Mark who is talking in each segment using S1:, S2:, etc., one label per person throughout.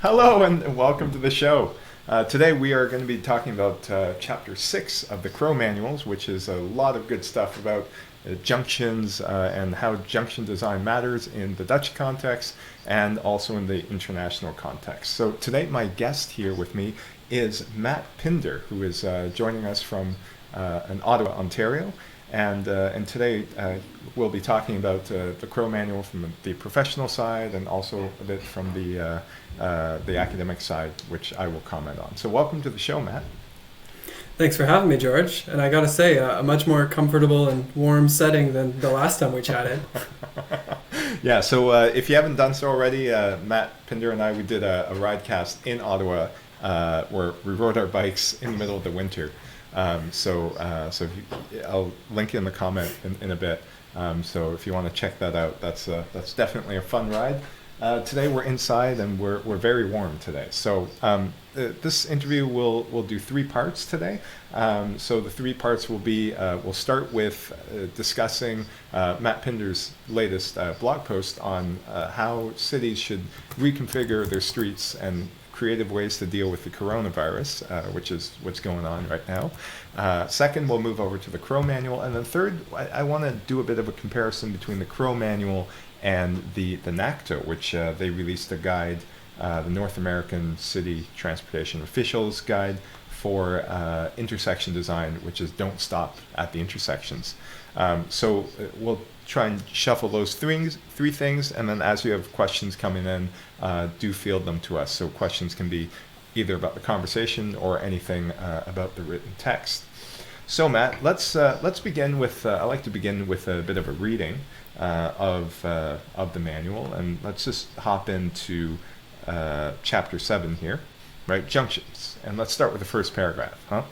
S1: Hello and welcome to the show. Today we are going to be talking about Chapter 6 of the Crow Manuals, which is a lot of good stuff about junctions and how junction design matters in the Dutch context and also in the international context. So today my guest here with me is Matt Pinder, who is joining us from in Ottawa, Ontario. And today we'll be talking about the Crow Manual from the professional side and also a bit from the academic side, which I will comment on. So welcome to the show, Matt.
S2: Thanks for having me, George. And I gotta say, a much more comfortable and warm setting than the last time we chatted.
S1: Yeah, so if you haven't done so already, Matt Pinder and we did a ridecast in Ottawa where we rode our bikes in the middle of the winter. So if I'll link in the comment in a bit. So if you want to check that out, that's definitely a fun ride. Today we're inside and we're very warm today. So this interview will do 3 parts today. So the 3 parts will be we'll start with discussing Matt Pinder's latest blog post on how cities should reconfigure their streets and creative ways to deal with the coronavirus, which is what's going on right now. Second, we'll move over to the Crow Manual. And then third, I want to do a bit of a comparison between the Crow Manual and the NACTO, which they released a guide, the North American City Transportation Officials Guide for intersection design, which is don't stop at the intersections. So we'll try and shuffle those three things, and then as you have questions coming in, do field them to us. So questions can be either about the conversation or anything about the written text. So Matt, let's begin with. I like to begin with a bit of a reading of the manual, and let's just hop into Chapter 7 here, right? Junctions, and let's start with the first paragraph, huh?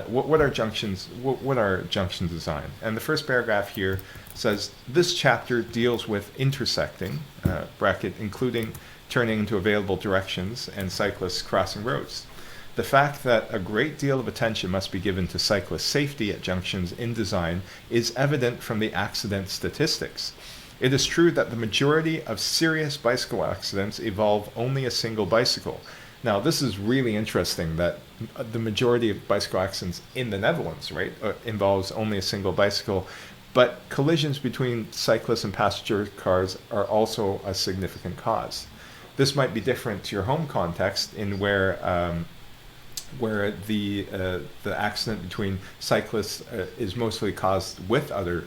S1: What are junctions? What are junction design? And the first paragraph here says, this chapter deals with intersecting, bracket, including turning into available directions and cyclists crossing roads. The fact that a great deal of attention must be given to cyclist safety at junctions in design is evident from the accident statistics. It is true that the majority of serious bicycle accidents involve only a single bicycle. Now, this is really interesting that the majority of bicycle accidents in the Netherlands, right, involves only a single bicycle, but collisions between cyclists and passenger cars are also a significant cause. This might be different to your home context in where the accident between cyclists is mostly caused with other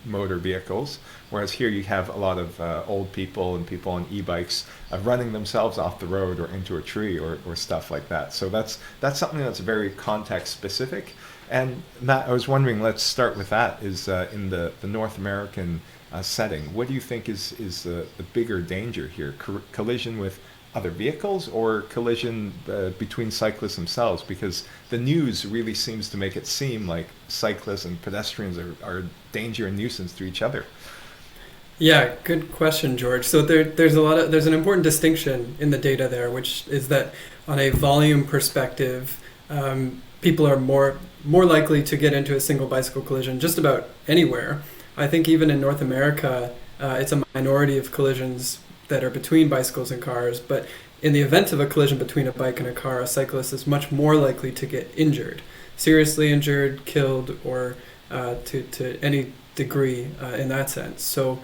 S1: motor vehicles, whereas here you have a lot of old people and people on e-bikes running themselves off the road or into a tree or stuff like that. So that's something that's very context specific. And Matt, I was wondering, let's start with that, is in the North American setting, what do you think is the bigger danger here? Collision with other vehicles or collision between cyclists themselves? Because the news really seems to make it seem like cyclists and pedestrians are a danger and nuisance to each other.
S2: Yeah, good question, George. So there's an important distinction in the data there, which is that on a volume perspective, people are more likely to get into a single bicycle collision just about anywhere. I think even in North America, it's a minority of collisions that are between bicycles and cars, but in the event of a collision between a bike and a car, a cyclist is much more likely to get injured, seriously injured, killed, or to any degree in that sense. So,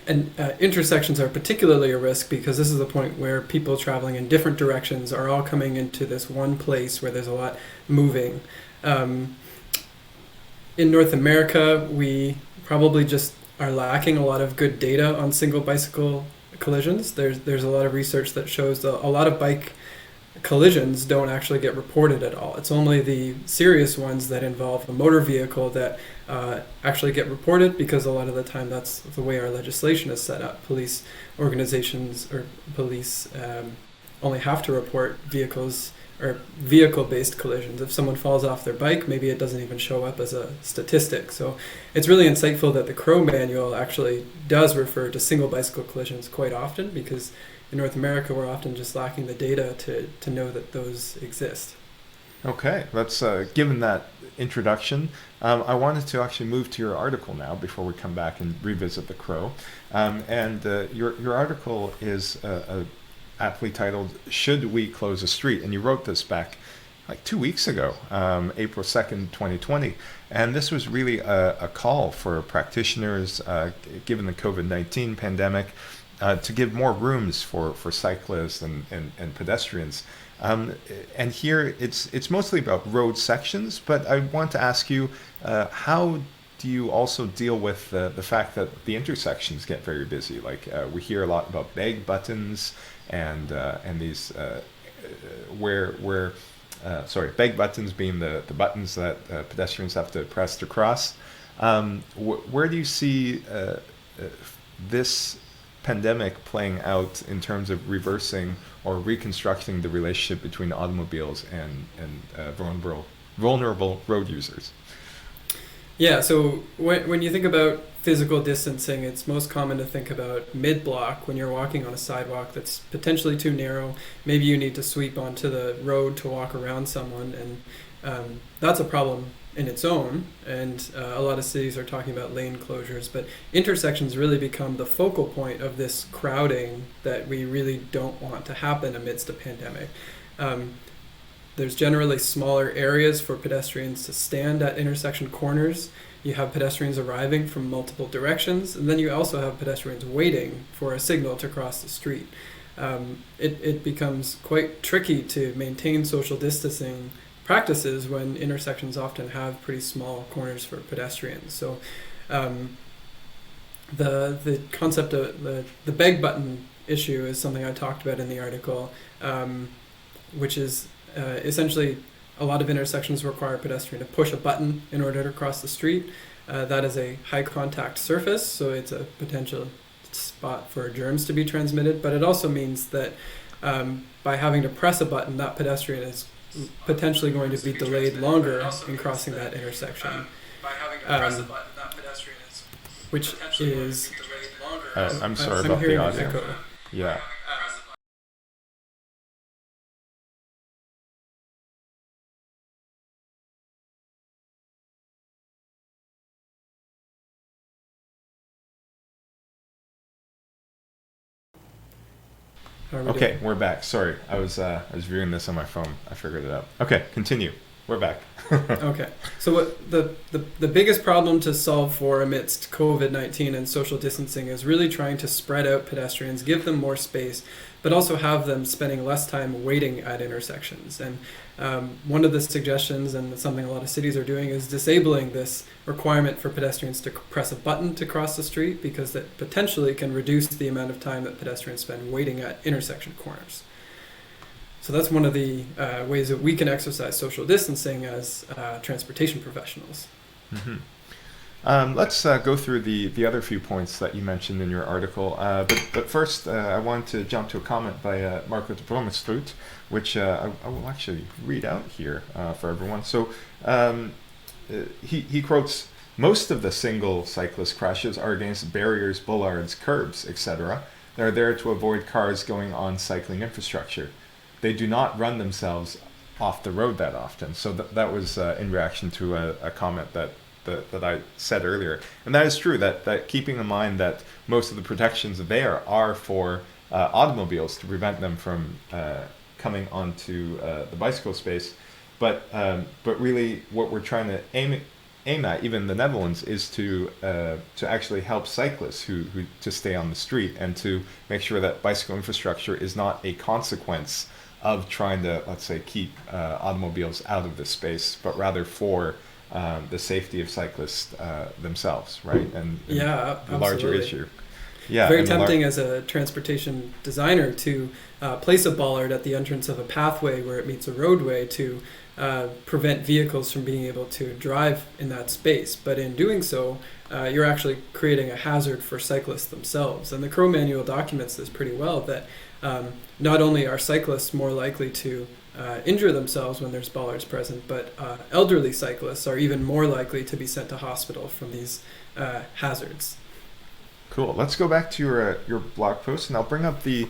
S2: intersections are particularly a risk because this is the point where people traveling in different directions are all coming into this one place where there's a lot moving. In North America, we probably just are lacking a lot of good data on single bicycle collisions. There's a lot of research that shows that a lot of bike collisions don't actually get reported at all. It's only the serious ones that involve a motor vehicle that actually get reported, because a lot of the time that's the way our legislation is set up. Police organizations or police only have to report vehicles or vehicle-based collisions. If someone falls off their bike, maybe it doesn't even show up as a statistic. So it's really insightful that the Crow Manual actually does refer to single bicycle collisions quite often, because in North America we're often just lacking the data to know that those exist.
S1: Okay, let's given that introduction, I wanted to actually move to your article now before we come back and revisit the crow. And your article is aptly titled "Should We Close a Street?" And you wrote this back like 2 weeks ago, April 2nd, 2020. And this was really a call for practitioners, given the COVID-19 pandemic, to give more rooms for cyclists and pedestrians. And here it's mostly about road sections, but I want to ask you, how do you also deal with the fact that the intersections get very busy? Like we hear a lot about bag buttons and these bag buttons being the buttons that pedestrians have to press to cross. Where do you see this pandemic playing out in terms of reversing or reconstructing the relationship between automobiles and vulnerable road users?
S2: Yeah, so when you think about physical distancing, it's most common to think about mid-block when you're walking on a sidewalk that's potentially too narrow. Maybe you need to sweep onto the road to walk around someone, and that's a problem in its own. And a lot of cities are talking about lane closures, but intersections really become the focal point of this crowding that we really don't want to happen amidst a pandemic. There's generally smaller areas for pedestrians to stand at intersection corners. You have pedestrians arriving from multiple directions, and then you also have pedestrians waiting for a signal to cross the street. It becomes quite tricky to maintain social distancing practices when intersections often have pretty small corners for pedestrians. So the concept of the beg button issue is something I talked about in the article, which is essentially a lot of intersections require a pedestrian to push a button in order to cross the street. That is a high contact surface, so it's a potential spot for germs to be transmitted, but it also means that by having to press a button, that pedestrian is potentially going to be delayed longer in crossing that intersection. Which is...
S1: I'm sorry about the audio.
S2: Echo.
S1: Yeah. Okay, we're back. Sorry, I was viewing this on my phone. I figured it out. Okay, continue. We're back.
S2: Okay, so what the biggest problem to solve for amidst COVID-19 and social distancing is really trying to spread out pedestrians, give them more space, but also have them spending less time waiting at intersections. And one of the suggestions, and something a lot of cities are doing, is disabling this requirement for pedestrians to press a button to cross the street, because that potentially can reduce the amount of time that pedestrians spend waiting at intersection corners. So that's one of the ways that we can exercise social distancing as transportation professionals.
S1: Mm-hmm. Let's go through the other few points that you mentioned in your article. But first, I want to jump to a comment by Marco de Bromestrut, which I will actually read out here for everyone. So he quotes, "Most of the single cyclist crashes are against barriers, bollards, curbs, etc. They're there to avoid cars going on cycling infrastructure. They do not run themselves off the road that often." So that was in reaction to a comment that I said earlier. And that is true, that keeping in mind that most of the protections there are for automobiles to prevent them from coming onto the bicycle space. But really what we're trying to aim at, even in the Netherlands, is to actually help cyclists who to stay on the street, and to make sure that bicycle infrastructure is not a consequence of trying to, let's say, keep automobiles out of this space, but rather for the safety of cyclists themselves, right? And
S2: yeah,
S1: the larger issue. Yeah,
S2: very tempting as a transportation designer to place a bollard at the entrance of a pathway where it meets a roadway to prevent vehicles from being able to drive in that space. But in doing so, you're actually creating a hazard for cyclists themselves. And the Crow Manual documents this pretty well, that not only are cyclists more likely to injure themselves when there's bollards present, but elderly cyclists are even more likely to be sent to hospital from these hazards.
S1: Cool. Let's go back to your blog post, and I'll bring up the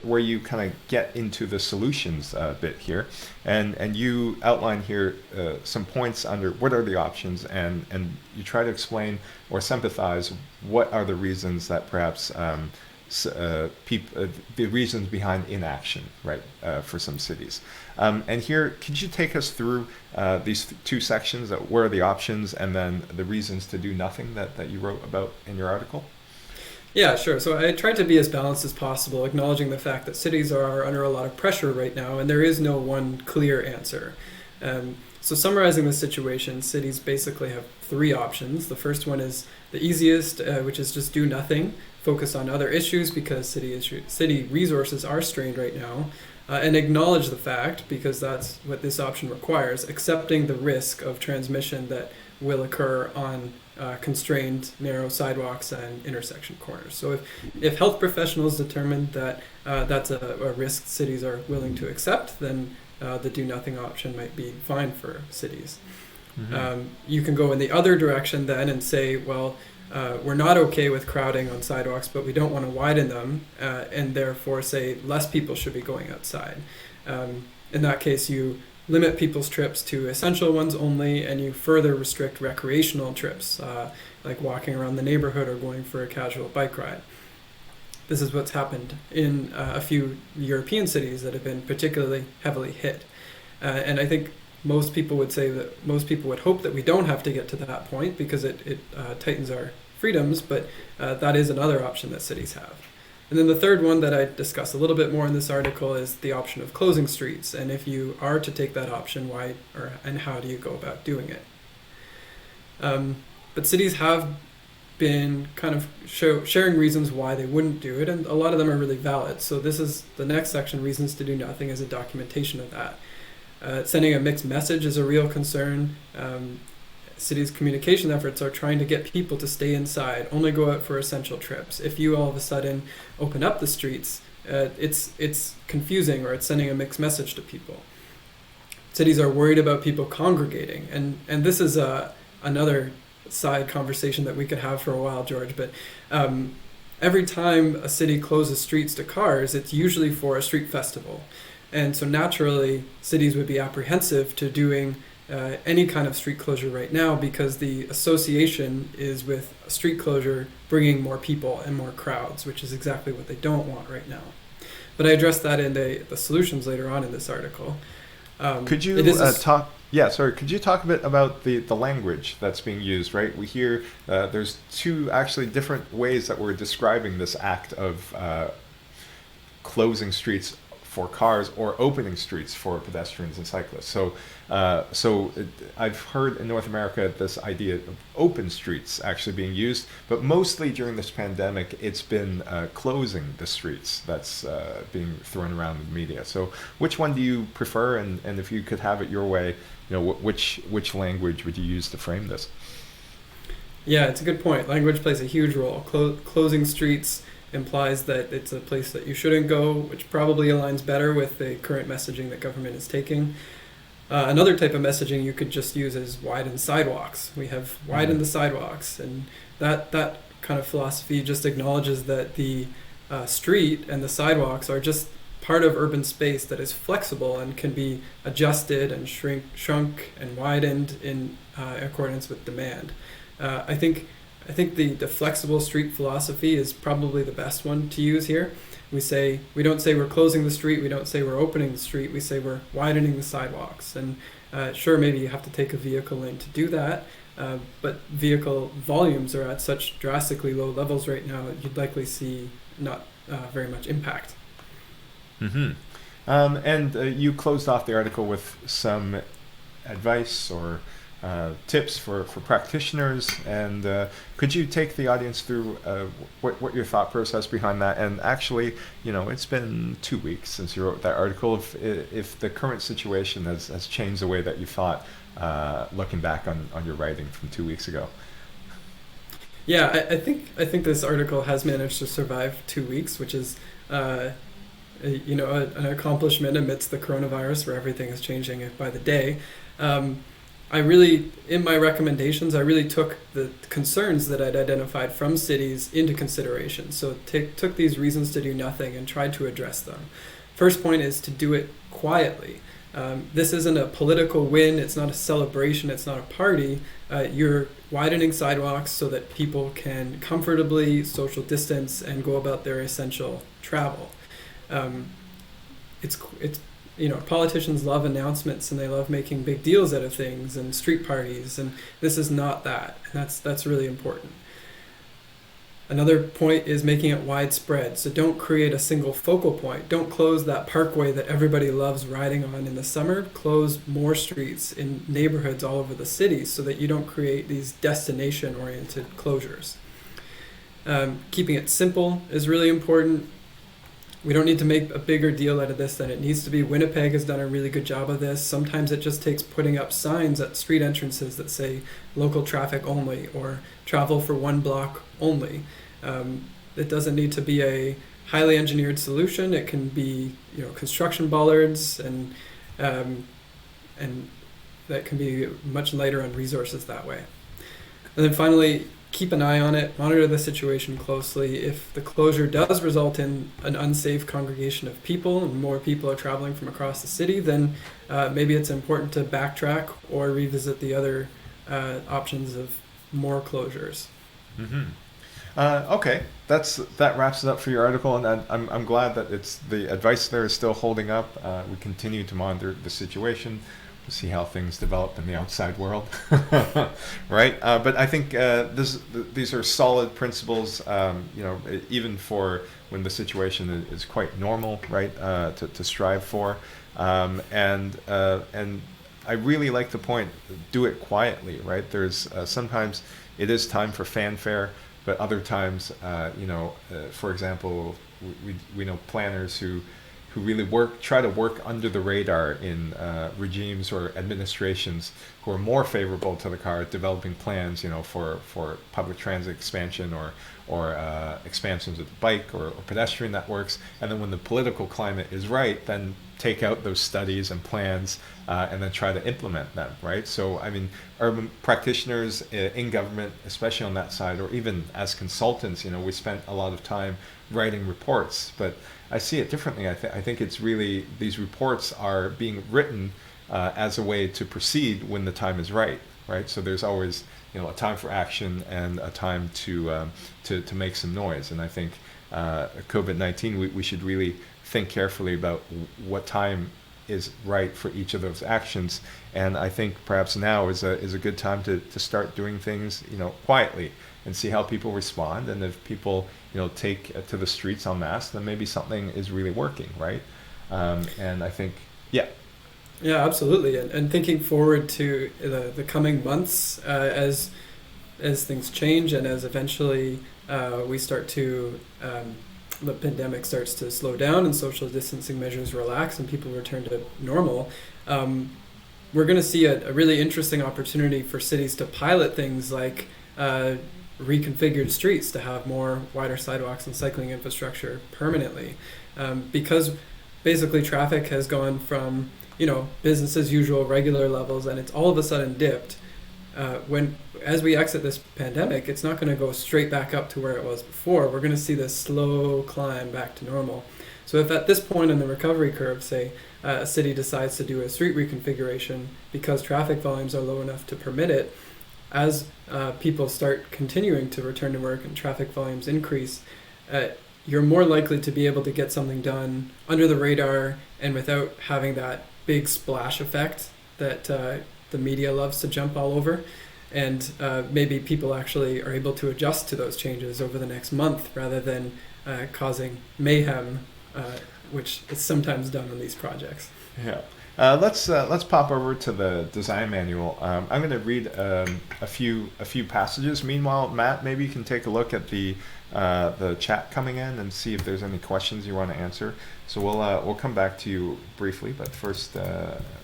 S1: where you kind of get into the solutions bit here, and you outline here some points under what are the options, and you try to explain or sympathize what are the reasons that perhaps the reasons behind inaction, right, for some cities. And here, could you take us through these two sections? What are the options, and then the reasons to do nothing that you wrote about in your article?
S2: Yeah, sure. So I tried to be as balanced as possible, acknowledging the fact that cities are under a lot of pressure right now, and there is no one clear answer. So summarizing the situation, cities basically have three options. The first one is the easiest, which is just do nothing, focus on other issues because city resources are strained right now, and acknowledge the fact, because that's what this option requires, accepting the risk of transmission that will occur on constrained narrow sidewalks and intersection corners. So if health professionals determine that that's a risk cities are willing to accept, then the do nothing option might be fine for cities. Mm-hmm. You can go in the other direction then and say, well, we're not okay with crowding on sidewalks, but we don't want to widen them, and therefore say less people should be going outside. In that case, you limit people's trips to essential ones only, and you further restrict recreational trips, like walking around the neighborhood or going for a casual bike ride. This is what's happened in a few European cities that have been particularly heavily hit. And I think most people would say that most people would hope that we don't have to get to that point because it tightens our freedoms, but that is another option that cities have. And then the third one that I discuss a little bit more in this article is the option of closing streets. And if you are to take that option, why and how do you go about doing it? But cities have been kind of sharing reasons why they wouldn't do it, and a lot of them are really valid. So this is the next section, reasons to do nothing, is a documentation of that. Sending a mixed message is a real concern. Cities' communication efforts are trying to get people to stay inside, only go out for essential trips. If you all of a sudden open up the streets, it's confusing, or it's sending a mixed message to people. Cities are worried about people congregating, and this is another side conversation that we could have for a while, George, but every time a city closes streets to cars, it's usually for a street festival. And so naturally, cities would be apprehensive to doing any kind of street closure right now, because the association is with a street closure bringing more people and more crowds, which is exactly what they don't want right now. But I addressed that in the solutions later on in this article.
S1: Could you talk? Yeah, sorry. Could you talk a bit about the language that's being used? Right, we hear there's two actually different ways that we're describing this act of closing streets for cars or opening streets for pedestrians and cyclists. So I've heard in North America this idea of open streets actually being used, but mostly during this pandemic, it's been closing the streets that's being thrown around in the media. So which one do you prefer? And if you could have it your way, which language would you use to frame this?
S2: Yeah, it's a good point. Language plays a huge role. Closing streets implies that it's a place that you shouldn't go, which probably aligns better with the current messaging that government is taking. Another type of messaging you could just use is widen sidewalks. We have widened the sidewalks, and that kind of philosophy just acknowledges that the street and the sidewalks are just part of urban space that is flexible and can be adjusted and shrunk and widened in accordance with demand. I think the flexible street philosophy is probably the best one to use here. We don't say we're closing the street, we don't say we're opening the street, we say we're widening the sidewalks. And sure, maybe you have to take a vehicle in to do that, but vehicle volumes are at such drastically low levels right now that you'd likely see not very much impact.
S1: Mm-hmm. And you closed off the article with some advice or tips for practitioners, and could you take the audience through what your thought process behind that? And actually, it's been 2 weeks since you wrote that article. If the current situation has changed the way that you thought, looking back on your writing from 2 weeks ago.
S2: Yeah, I think this article has managed to survive 2 weeks, which is an accomplishment amidst the coronavirus, where everything is changing by the day. in my recommendations, I really took the concerns that I'd identified from cities into consideration. So took these reasons to do nothing and tried to address them. First point is to do it quietly. This isn't a political win. It's not a celebration. It's not a party. You're widening sidewalks so that people can comfortably social distance and go about their essential travel. It's politicians love announcements and they love making big deals out of things and street parties, and this is not that. And that's really important. Another point is making it widespread. So don't create a single focal point. Don't close that parkway that everybody loves riding on in the summer. Close more streets in neighborhoods all over the city so that you don't create these destination-oriented closures. Keeping it simple is really important. We don't need to make a bigger deal out of this than it needs to be. Winnipeg has done a really good job of this. Sometimes it just takes putting up signs at street entrances that say local traffic only or travel for 1 block only. It doesn't need to be a highly engineered solution. It can be construction bollards and that can be much lighter on resources that way. And then finally, keep an eye on it, monitor the situation closely. If the closure does result in an unsafe congregation of people and more people are traveling from across the city, then maybe it's important to backtrack or revisit the other options of more closures.
S1: Mm-hmm. Okay, that wraps it up for your article, and I'm glad that the advice there is still holding up. We continue to monitor the situation, to see how things develop in the outside world, right? But I think these are solid principles, even for when the situation is quite normal, right? To strive for, and I really like the point. Do it quietly, right? There's sometimes it is time for fanfare, but other times, for example, we know planners who really try to work under the radar in regimes or administrations who are more favorable to the car, developing plans, for public transit expansion or expansions of the bike or pedestrian networks. And then when the political climate is right, then take out those studies and plans and then try to implement them, right? So, I mean, urban practitioners in government, especially on that side, or even as consultants, we spent a lot of time writing reports, but I see it differently. I think it's really, these reports are being written as a way to proceed when the time is right, right? So there's always, a time for action and a time to make some noise. And I think COVID-19, we should really think carefully about what time is right for each of those actions. And I think perhaps now is a good time to start doing things, quietly and see how people respond. And if people, take to the streets en masse, then maybe something is really working, right? And I think, yeah.
S2: Yeah, absolutely. And thinking forward to the coming months as things change and as eventually we start to, the pandemic starts to slow down and social distancing measures relax and people return to normal, we're going to see a really interesting opportunity for cities to pilot things like reconfigured streets to have more wider sidewalks and cycling infrastructure permanently, because basically traffic has gone from business as usual regular levels and it's all of a sudden dipped. As we exit this pandemic, it's not going to go straight back up to where it was before. We're going to see this slow climb back to normal. So if at this point in the recovery curve, say, a city decides to do a street reconfiguration because traffic volumes are low enough to permit it, as people start continuing to return to work and traffic volumes increase, you're more likely to be able to get something done under the radar and without having that big splash effect that the media loves to jump all over. And maybe people actually are able to adjust to those changes over the next month rather than causing mayhem, which is sometimes done on these projects.
S1: Yeah. Let's pop over to the design manual. I'm going to read a few passages. Meanwhile, Matt, maybe you can take a look at the chat coming in and see if there's any questions you want to answer. So we'll come back to you briefly, but first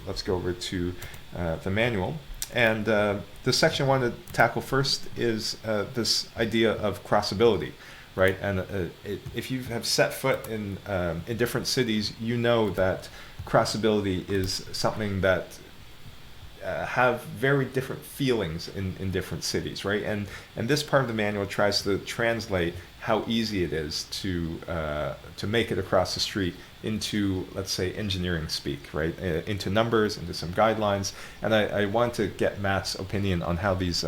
S1: let's go over to the manual. And the section I want to tackle first is this idea of crossability, right? And if you have set foot in different cities, you know that crossability is something that have very different feelings in different cities, right? And this part of the manual tries to translate how easy it is to make it across the street into, let's say, engineering speak, right? Into numbers, into some guidelines. And I want to get Matt's opinion on how these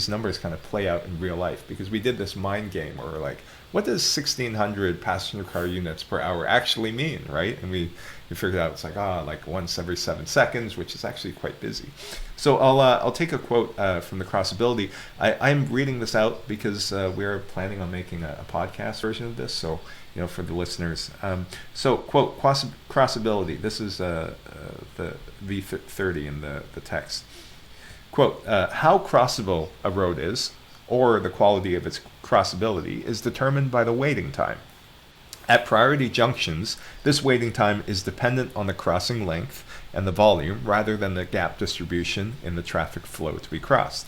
S1: numbers kind of play out in real life, because we did this mind game where we're like, what does 1,600 passenger car units per hour actually mean, right? And we figured out it's like once every 7 seconds, which is actually quite busy. So I'll take a quote from the Crossability. I'm reading this out because we're planning on making a podcast version of this. So for the listeners. So quote Crossability. This is the V30 in the text. Quote, how crossable a road is, or the quality of its crossability, is determined by the waiting time. At priority junctions, this waiting time is dependent on the crossing length and the volume rather than the gap distribution in the traffic flow to be crossed.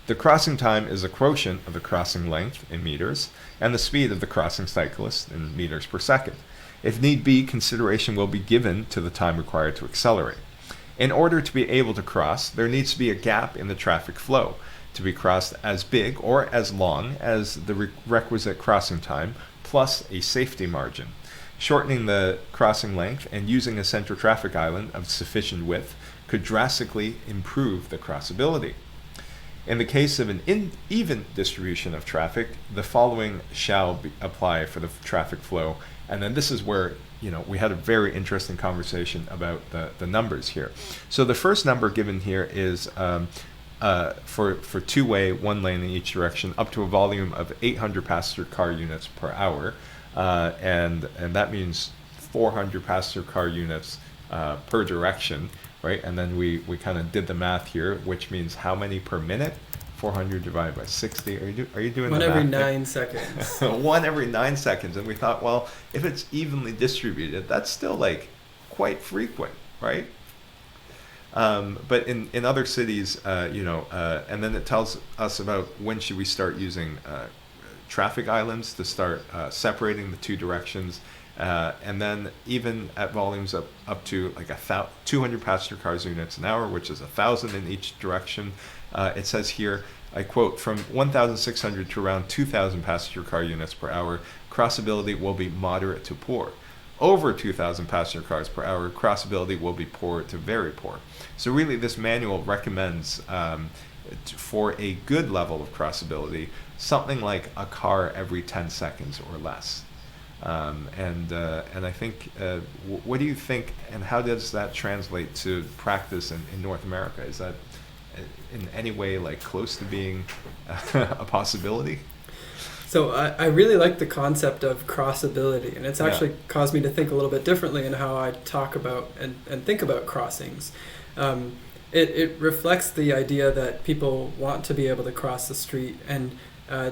S1: The crossing time is a quotient of the crossing length in meters and the speed of the crossing cyclist in meters per second. If need be, consideration will be given to the time required to accelerate. In order to be able to cross, there needs to be a gap in the traffic flow to be crossed as big or as long as the requisite crossing time plus a safety margin. Shortening the crossing length and using a center traffic island of sufficient width could drastically improve the crossability. In the case of an even distribution of traffic, the following shall apply for the traffic flow. And then this is where we had a very interesting conversation about the numbers here. So the first number given here is for two-way, one lane in each direction, up to a volume of 800 passenger car units per hour, and that means 400 passenger car units per direction, right? And then we kind of did the math here, which means how many per minute? 400 divided by 60. Are you doing
S2: one
S1: the math?
S2: every 9 seconds.
S1: One every 9 seconds, and we thought, well, if it's evenly distributed, that's still like quite frequent, right? But in other cities, and then it tells us about when should we start using traffic islands to start separating the two directions, and then even at volumes up to like 200 passenger cars units an hour, which is 1,000 in each direction. It says here, I quote, from 1,600 to around 2,000 passenger car units per hour, crossability will be moderate to poor. Over 2,000 passenger cars per hour, crossability will be poor to very poor. So really, this manual recommends for a good level of crossability, something like a car every 10 seconds or less. And I think, what do you think, and how does that translate to practice in North America? Is that in any way like close to being a possibility?
S2: So I really like the concept of crossability, and it's actually caused me to think a little bit differently in how I talk about and think about crossings. It reflects the idea that people want to be able to cross the street, and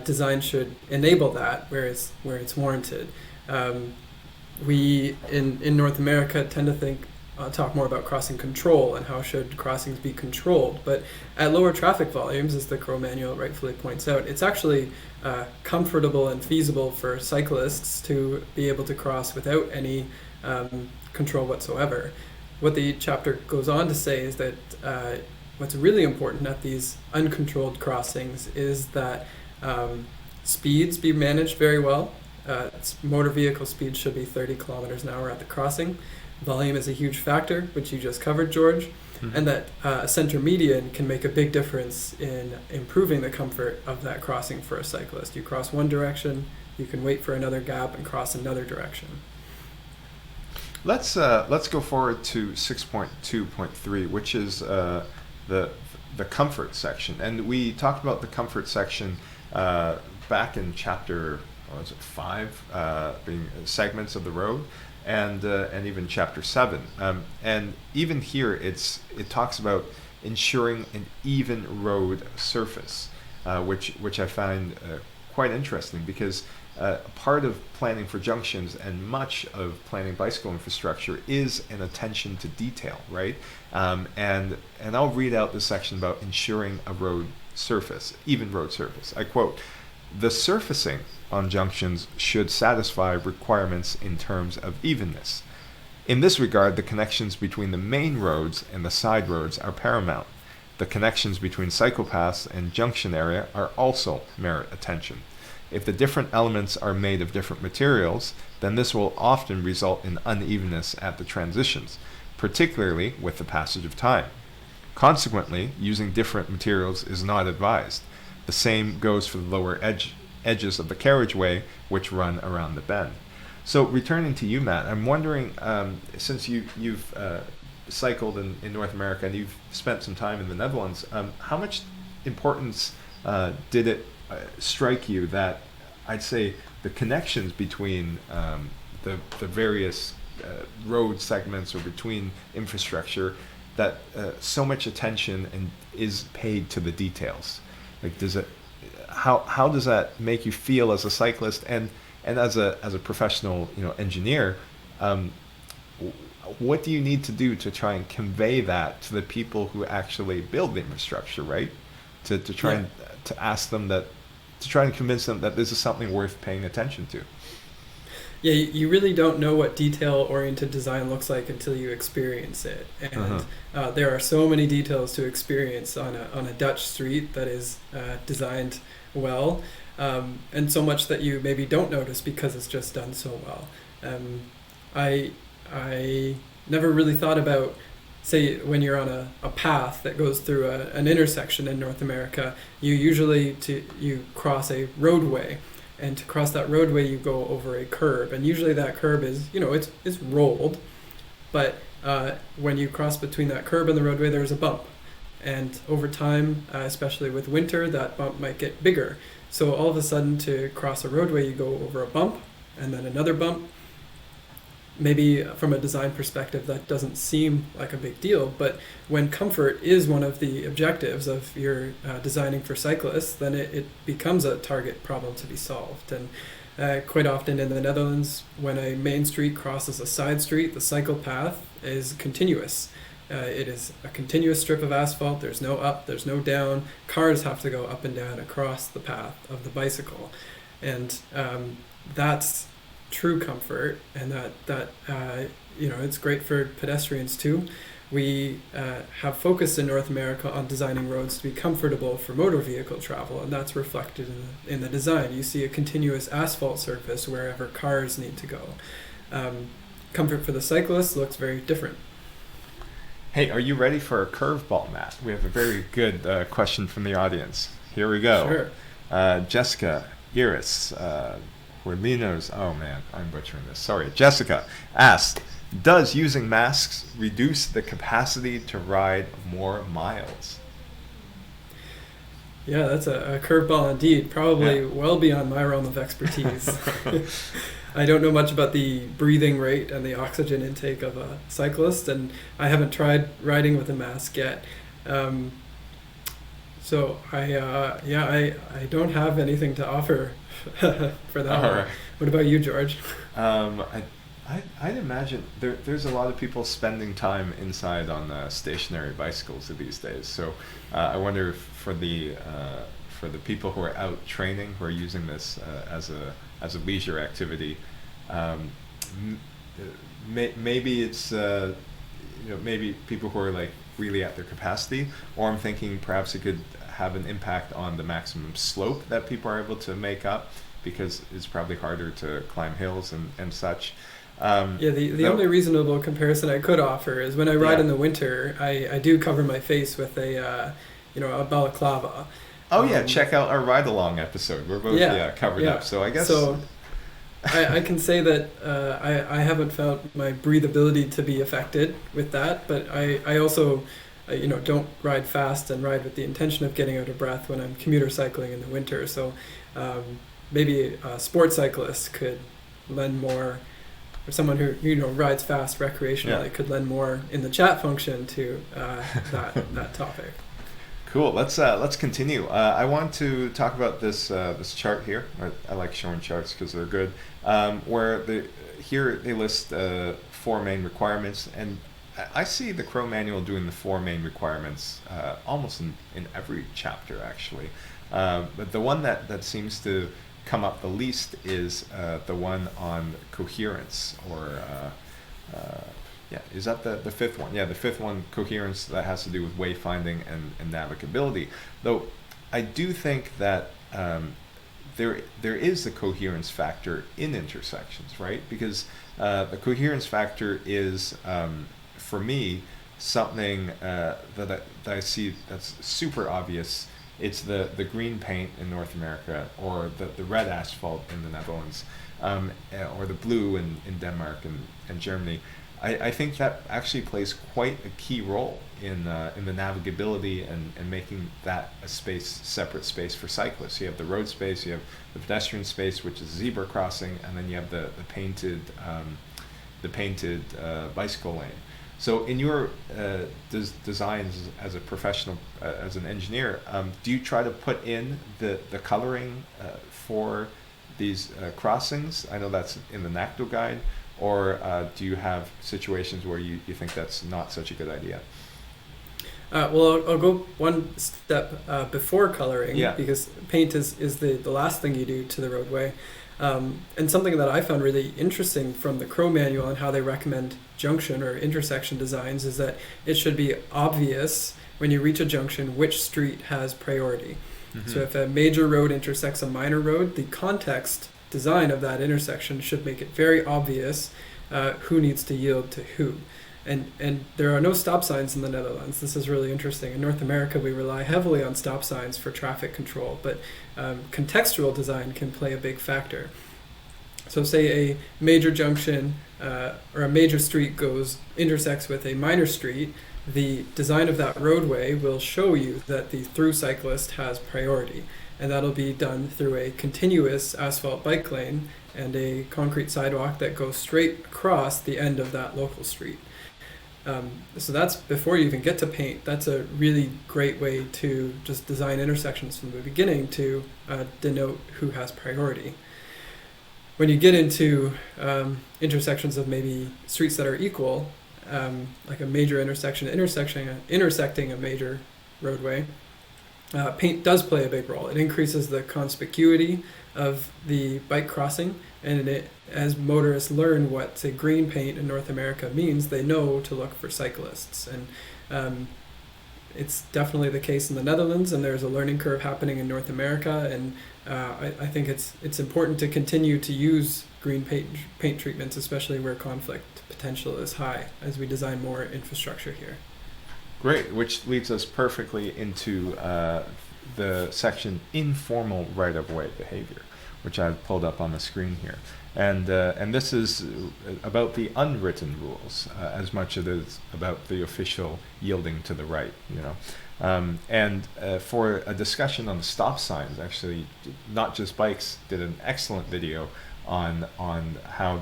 S2: design should enable that where it's warranted. We in North America tend to talk more about crossing control and how should crossings be controlled. But at lower traffic volumes, as the Crow Manual rightfully points out, it's actually comfortable and feasible for cyclists to be able to cross without any control whatsoever. What the chapter goes on to say is that what's really important at these uncontrolled crossings is that speeds be managed very well. Motor vehicle speed should be 30 kilometers an hour at the crossing. Volume is a huge factor, which you just covered, George, and that a center median can make a big difference in improving the comfort of that crossing for a cyclist. You cross one direction, you can wait for another gap and cross another direction.
S1: Let's go forward to 6.2.3, which is the comfort section, and we talked about the comfort section back in chapter 5, being segments of the road. And even chapter 7, and even here it talks about ensuring an even road surface, which I find quite interesting, because part of planning for junctions and much of planning bicycle infrastructure is an attention to detail, right? And I'll read out the section about ensuring a road surface, even road surface. I quote, "The surfacing on junctions should satisfy requirements in terms of evenness. In this regard, the connections between the main roads and the side roads are paramount. The connections between cycle paths and junction area are also merit attention. If the different elements are made of different materials, then this will often result in unevenness at the transitions, particularly with the passage of time. Consequently, using different materials is not advised. The same goes for the lower edges of the carriageway, which run around the bend. So returning to you, Matt, I'm wondering, since you've cycled in North America and you've spent some time in the Netherlands, how much importance did it strike you that, I'd say, the connections between the various road segments or between infrastructure, that so much attention is paid to the details? Like, how does that make you feel as a cyclist and as a professional, engineer? What do you need to do to try and convey that to the people who actually build the infrastructure, right? To try and to ask them that, to try and convince them that this is something worth paying attention to.
S2: Yeah, you really don't know what detail-oriented design looks like until you experience it. And there are so many details to experience on a Dutch street that is designed well, and so much that you maybe don't notice because it's just done so well. I never really thought about, say, when you're on a path that goes through an intersection in North America, you cross a roadway. And to cross that roadway, you go over a curb, and usually that curb is, it's rolled, but when you cross between that curb and the roadway, there's a bump, and over time, especially with winter, that bump might get bigger. So all of a sudden, to cross a roadway, you go over a bump, and then another bump. Maybe from a design perspective, that doesn't seem like a big deal, but when comfort is one of the objectives of your designing for cyclists, then it becomes a target problem to be solved. And quite often in the Netherlands, when a main street crosses a side street, the cycle path is continuous. It is a continuous strip of asphalt. There's no up, there's no down. Cars have to go up and down across the path of the bicycle. And that's true comfort, and that it's great for pedestrians too. We have focused in North America on designing roads to be comfortable for motor vehicle travel, and that's reflected in the design. You see a continuous asphalt surface wherever cars need to go. Comfort for the cyclist looks very different.
S1: Hey, are you ready for a curveball, Matt? We have a very good question from the audience. Here we go.
S2: Sure.
S1: Jessica, Iris, Linos, oh man, I'm butchering this. Sorry. Jessica asked, does using masks reduce the capacity to ride more miles?
S2: Yeah, that's a curveball indeed. Probably well beyond my realm of expertise. I don't know much about the breathing rate and the oxygen intake of a cyclist, and I haven't tried riding with a mask yet. So I don't have anything to offer for that one. Right. What about you, George?
S1: I'd imagine there's a lot of people spending time inside on stationary bicycles these days. So I wonder if for the people who are out training, who are using this as a leisure activity, maybe it's maybe people who are like really at their capacity, or I'm thinking perhaps it could have an impact on the maximum slope that people are able to make up, because it's probably harder to climb hills and such.
S2: The only reasonable comparison I could offer is when I ride in the winter, I do cover my face with a balaclava.
S1: Check out our ride along episode. We're both covered up. So I guess
S2: I can say that I haven't found my breathability to be affected with that, but I also don't ride fast and ride with the intention of getting out of breath when I'm commuter cycling in the winter. So maybe a sport cyclist could lend more, or someone who rides fast recreationally could lend more in the chat function to that topic.
S1: Cool. Let's continue. I want to talk about this chart here. I like showing charts because they're good. Where they list 4 main requirements, and I see the Crow manual doing the 4 main requirements almost in every chapter actually. But the one that seems to come up the least is the one on coherence, or yeah, is that the fifth one? Yeah, the fifth one, coherence, that has to do with wayfinding and navigability. Though I do think that there is a coherence factor in intersections, right? Because the coherence factor is, for me, something that I see that's super obvious. It's the green paint in North America, or the red asphalt in the Netherlands, or the blue in Denmark and Germany. I think that actually plays quite a key role in the navigability and making that a separate space for cyclists. You have the road space, you have the pedestrian space, which is zebra crossing, and then you have the painted bicycle lane. So in your designs as a professional, as an engineer, do you try to put in the coloring for these crossings? I know that's in the NACDO guide. Or do you have situations where you think that's not such a good idea?
S2: Well, I'll go one step before coloring,
S1: Yeah.
S2: because paint is the last thing you do to the roadway. And something that I found really interesting from the Crow manual and how they recommend junction or intersection designs is that it should be obvious when you reach a junction which street has priority. Mm-hmm. So if a major road intersects a minor road, the context design of that intersection should make it very obvious who needs to yield to who. And there are no stop signs in the Netherlands. This is really interesting. In North America, we rely heavily on stop signs for traffic control, but contextual design can play a big factor. So say a major junction or a major street intersects with a minor street, the design of that roadway will show you that the through cyclist has priority. And that'll be done through a continuous asphalt bike lane and a concrete sidewalk that goes straight across the end of that local street. So that's before you even get to paint. That's a really great way to just design intersections from the beginning to denote who has priority. When you get into intersections of maybe streets that are equal, like a major intersecting a major roadway, paint does play a big role. It increases the conspicuity of the bike crossing, and as motorists learn what, say, green paint in North America means, they know to look for cyclists. And it's definitely the case in the Netherlands, and there's a learning curve happening in North America, and I think it's important to continue to use green paint treatments, especially where conflict potential is high, as we design more infrastructure here.
S1: Great, which leads us perfectly into the section informal right-of-way behavior, which I've pulled up on the screen here. And this is about the unwritten rules, as much as it is about the official yielding to the right, you know. For a discussion on the stop signs, actually, Not Just Bikes did an excellent video on how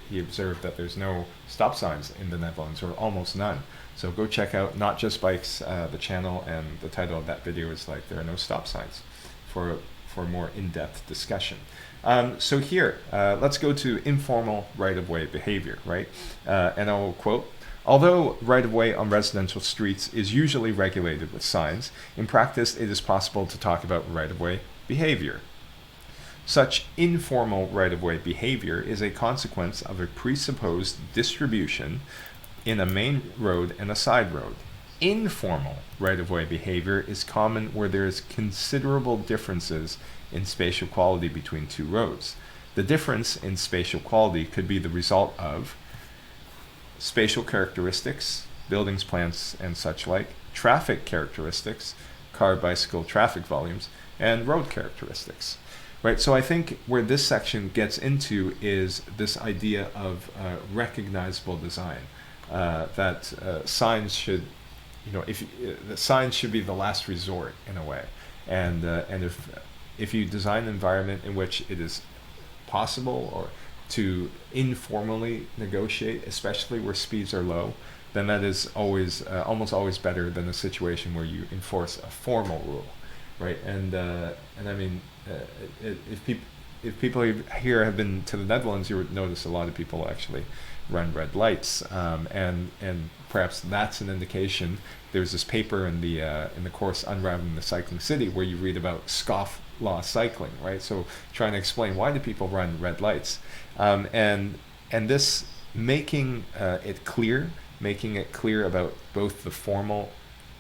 S1: he observed that there's no stop signs in the Netherlands, or almost none. So go check out Not Just Bikes, the channel, and the title of that video is like, there are no stop signs, for more in-depth discussion. So here, let's go to informal right-of-way behavior, right? And I will quote, "Although right-of-way on residential streets is usually regulated with signs, in practice it is possible to talk about right-of-way behavior. Such informal right-of-way behavior is a consequence of a presupposed distribution in a main road and a side road. Informal right-of-way behavior is common where there is considerable differences in spatial quality between two roads. The difference in spatial quality could be the result of spatial characteristics, buildings, plants, and such like, traffic characteristics, car, bicycle, traffic volumes, and road characteristics." Right, so I think where this section gets into is this idea of recognizable design. That signs should, the signs should be the last resort in a way, and if you design an environment in which it is possible or to informally negotiate, especially where speeds are low, then that is always almost always better than a situation where you enforce a formal rule, right? And I mean, if people here have been to the Netherlands, you would notice a lot of people actually run red lights, and perhaps that's an indication. There's this paper in the course Unraveling the Cycling City where you read about scoff law cycling, right? So trying to explain, why do people run red lights, and this making making it clear about both the formal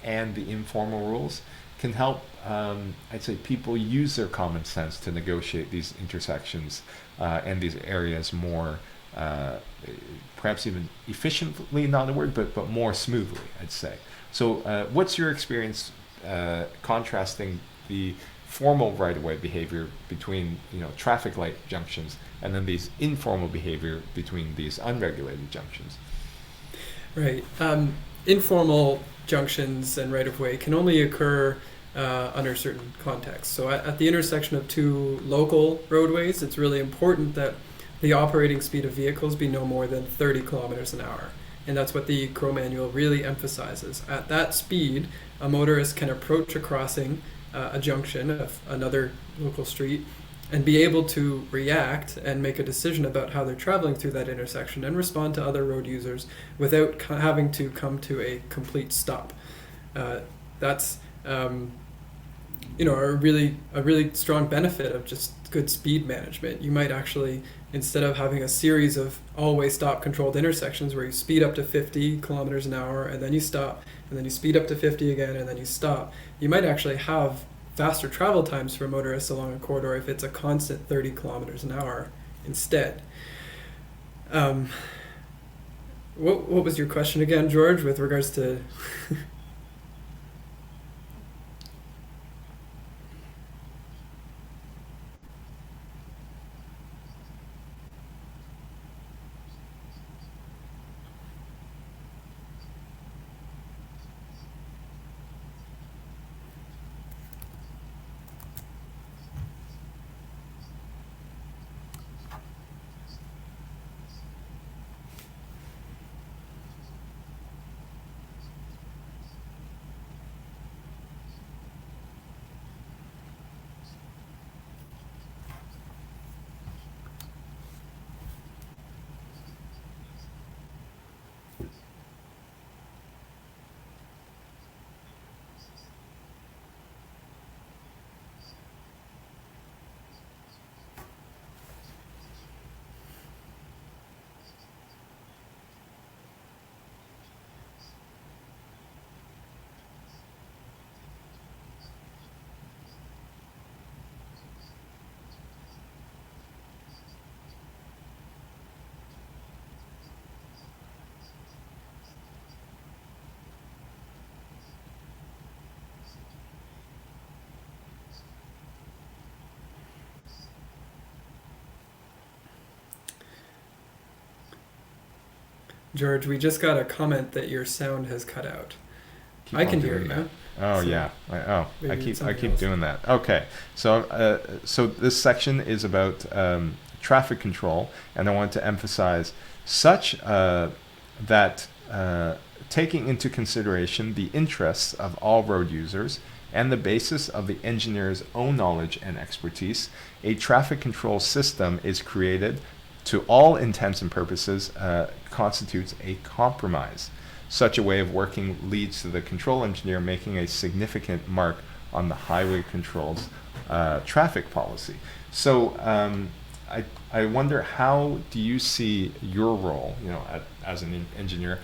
S1: and the informal rules can help, I'd say, people use their common sense to negotiate these intersections and these areas more, perhaps even efficiently, not a word, but more smoothly, I'd say. So what's your experience contrasting the formal right-of-way behavior between traffic light junctions and then these informal behavior between these unregulated junctions?
S2: Right. Informal junctions and right-of-way can only occur under certain contexts. So at the intersection of two local roadways, it's really important that the operating speed of vehicles be no more than 30 kilometers an hour. And that's what the Crow Manual really emphasizes. At that speed, a motorist can approach a crossing, a junction of another local street, and be able to react and make a decision about how they're traveling through that intersection and respond to other road users without having to come to a complete stop. That's a really strong benefit of just good speed management. You might actually, instead of having a series of always stop controlled intersections where you speed up to 50 kilometers an hour and then you stop and then you speed up to 50 again and then you stop, you might actually have faster travel times for motorists along a corridor if it's a constant 30 kilometers an hour instead. What was your question again, George, with regards to... George, we just got a comment that your sound has cut out. I can hear you.
S1: Oh, so, yeah. I keep doing that. Okay. So this section is about traffic control, and I want to emphasize such that taking into consideration the interests of all road users and the basis of the engineer's own knowledge and expertise, a traffic control system is created to all intents and purposes constitutes a compromise. Such a way of working leads to the control engineer making a significant mark on the highway control's traffic policy. So I wonder, how do you see your role, as an engineer,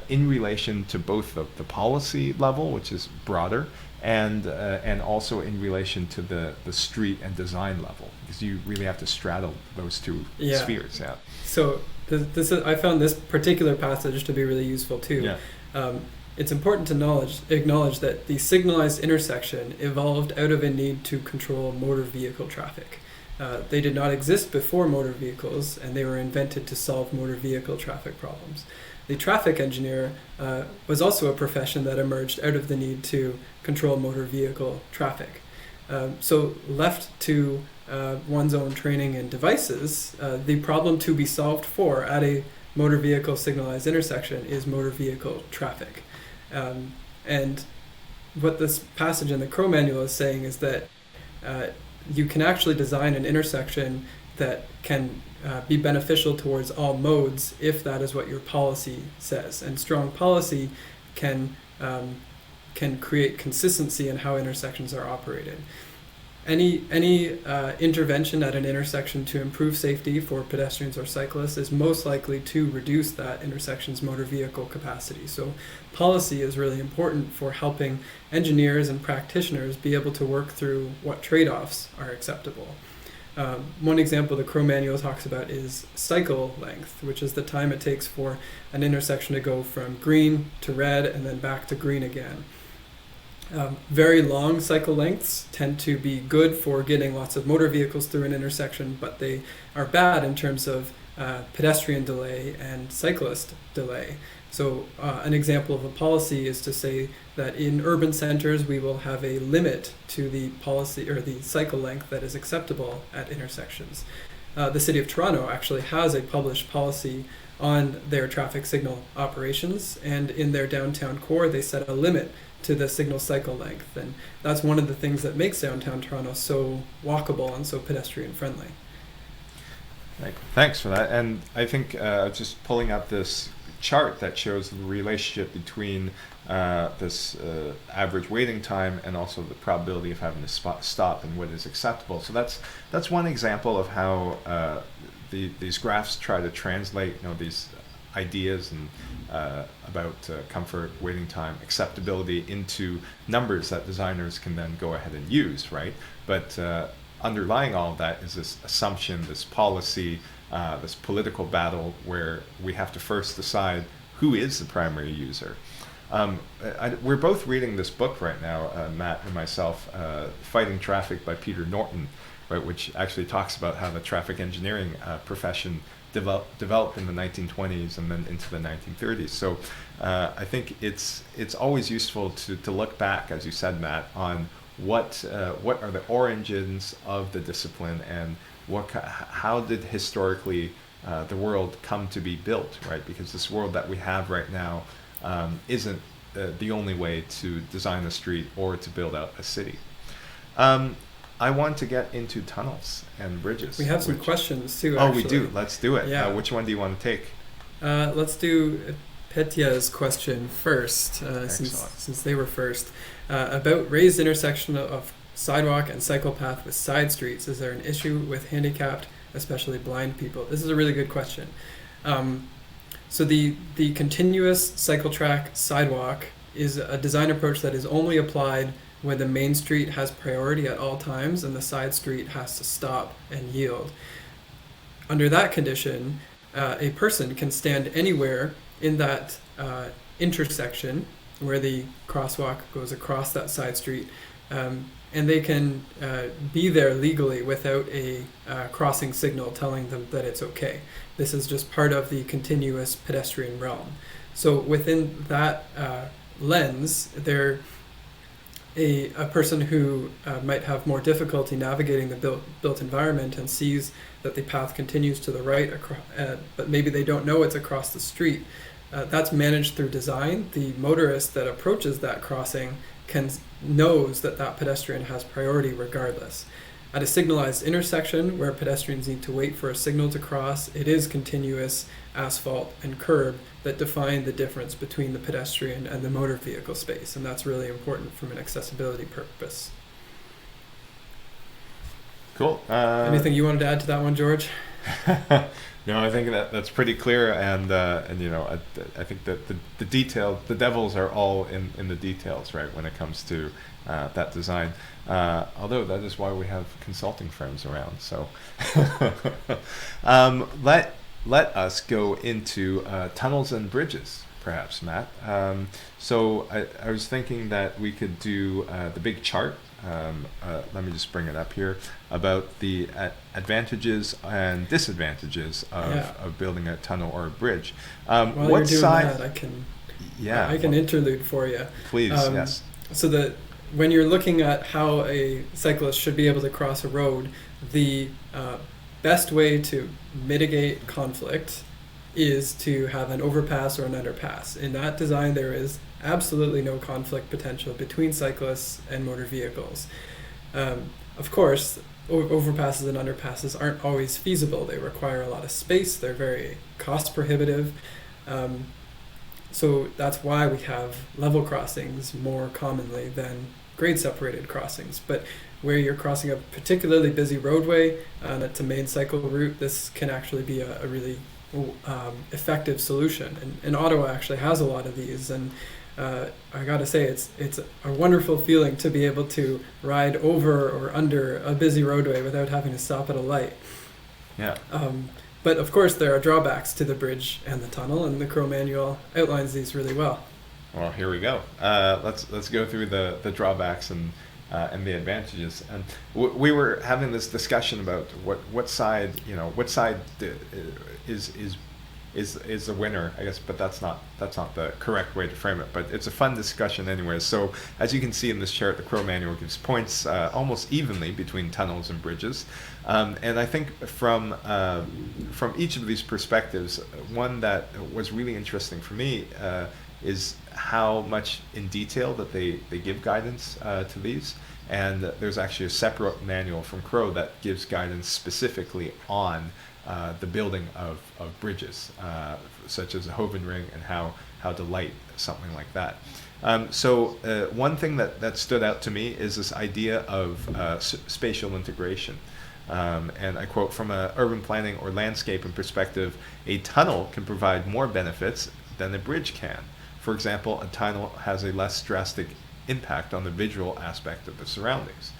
S1: in relation to both the policy level, which is broader, and also in relation to the street and design level, because you really have to straddle those two spheres. Yeah.
S2: So I found this particular passage to be really useful too. Yeah. It's important to acknowledge that the signalized intersection evolved out of a need to control motor vehicle traffic. They did not exist before motor vehicles, and they were invented to solve motor vehicle traffic problems. The traffic engineer was also a profession that emerged out of the need to control motor vehicle traffic. So left to one's own training and devices, the problem to be solved for at a motor vehicle signalized intersection is motor vehicle traffic. And what this passage in the Crow Manual is saying is that you can actually design an intersection that can be beneficial towards all modes if that is what your policy says. And strong policy can create consistency in how intersections are operated. Any intervention at an intersection to improve safety for pedestrians or cyclists is most likely to reduce that intersection's motor vehicle capacity. So policy is really important for helping engineers and practitioners be able to work through what trade-offs are acceptable. One example the Crow Manual talks about is cycle length, which is the time it takes for an intersection to go from green to red and then back to green again. Very long cycle lengths tend to be good for getting lots of motor vehicles through an intersection, but they are bad in terms of pedestrian delay and cyclist delay. So an example of a policy is to say that in urban centers we will have a limit to the policy or the cycle length that is acceptable at intersections. The City of Toronto actually has a published policy on their traffic signal operations, and in their downtown core they set a limit to the signal cycle length, and that's one of the things that makes downtown Toronto so walkable and so pedestrian friendly.
S1: Thanks for that. And I think just pulling up this chart that shows the relationship between this average waiting time and also the probability of having to stop and what is acceptable. So that's one example of how these graphs try to translate these ideas and about comfort, waiting time, acceptability into numbers that designers can then go ahead and use, right? But underlying all of that is this assumption, this policy, this political battle where we have to first decide who is the primary user. We're both reading this book right now, Matt and myself, Fighting Traffic by Peter Norton, right, which actually talks about how the traffic engineering profession developed in the 1920s and then into the 1930s. So I think it's always useful to look back, as you said, Matt, on what are the origins of the discipline and how did historically the world come to be built, right? Because this world that we have right now isn't the only way to design a street or to build out a city. I want to get into tunnels and bridges.
S2: We have some questions too,
S1: actually. Oh, we do. Let's do it.
S2: Yeah.
S1: Which one do you want to take?
S2: Let's do Petya's question first, since they were first. About raised intersection of sidewalk and cycle path with side streets, is there an issue with handicapped, especially blind people? This is a really good question. So the continuous cycle track sidewalk is a design approach that is only applied when the main street has priority at all times and the side street has to stop and yield. Under that condition, a person can stand anywhere in that intersection where the crosswalk goes across that side street, and they can be there legally without a crossing signal telling them that it's okay. This is just part of the continuous pedestrian realm. So within that lens, a person who might have more difficulty navigating the built environment and sees that the path continues to the right, but maybe they don't know it's across the street. That's managed through design. The motorist that approaches that crossing knows that pedestrian has priority regardless. At a signalized intersection where pedestrians need to wait for a signal to cross, it is continuous asphalt and curb that define the difference between the pedestrian and the motor vehicle space, and that's really important from an accessibility purpose.
S1: Cool.
S2: Anything you wanted to add to that one, George?
S1: No, I think that's pretty clear, and I think that the devils are all in the details, right, when it comes to that design. Although that is why we have consulting firms around. So let us go into tunnels and bridges, perhaps, Matt. So I was thinking that we could do the big chart. Let me just bring it up here about the advantages and disadvantages of building a tunnel or a bridge.
S2: While
S1: what
S2: you're doing
S1: side?
S2: that, I can interlude for you.
S1: Please, yes.
S2: So when you're looking at how a cyclist should be able to cross a road, the best way to mitigate conflict is to have an overpass or an underpass. In that design, there is absolutely no conflict potential between cyclists and motor vehicles. Of course, overpasses and underpasses aren't always feasible. They require a lot of space. They're very cost prohibitive. So that's why we have level crossings more commonly than grade separated crossings. But where you're crossing a particularly busy roadway that's a main cycle route, this can actually be a really effective solution. And Ottawa actually has a lot of these, and I gotta say it's a wonderful feeling to be able to ride over or under a busy roadway without having to stop at a light.
S1: Yeah.
S2: But of course there are drawbacks to the bridge and the tunnel, and the Crow manual outlines these really well.
S1: Well, here we go. Let's go through the drawbacks and the advantages. And we were having this discussion about what side is the winner, I guess, but that's not the correct way to frame it. But it's a fun discussion anyway. So as you can see in this chart, the Crow manual gives points almost evenly between tunnels and bridges. And I think from each of these perspectives, one that was really interesting for me is how much in detail that they give guidance to these. And there's actually a separate manual from Crow that gives guidance specifically on the building of bridges, such as a Hoven ring, and how to light something like that. So one thing that stood out to me is this idea of spatial integration. And I quote, "From an urban planning or landscaping perspective, a tunnel can provide more benefits than a bridge can. For example, a tunnel has a less drastic impact on the visual aspect of the surroundings."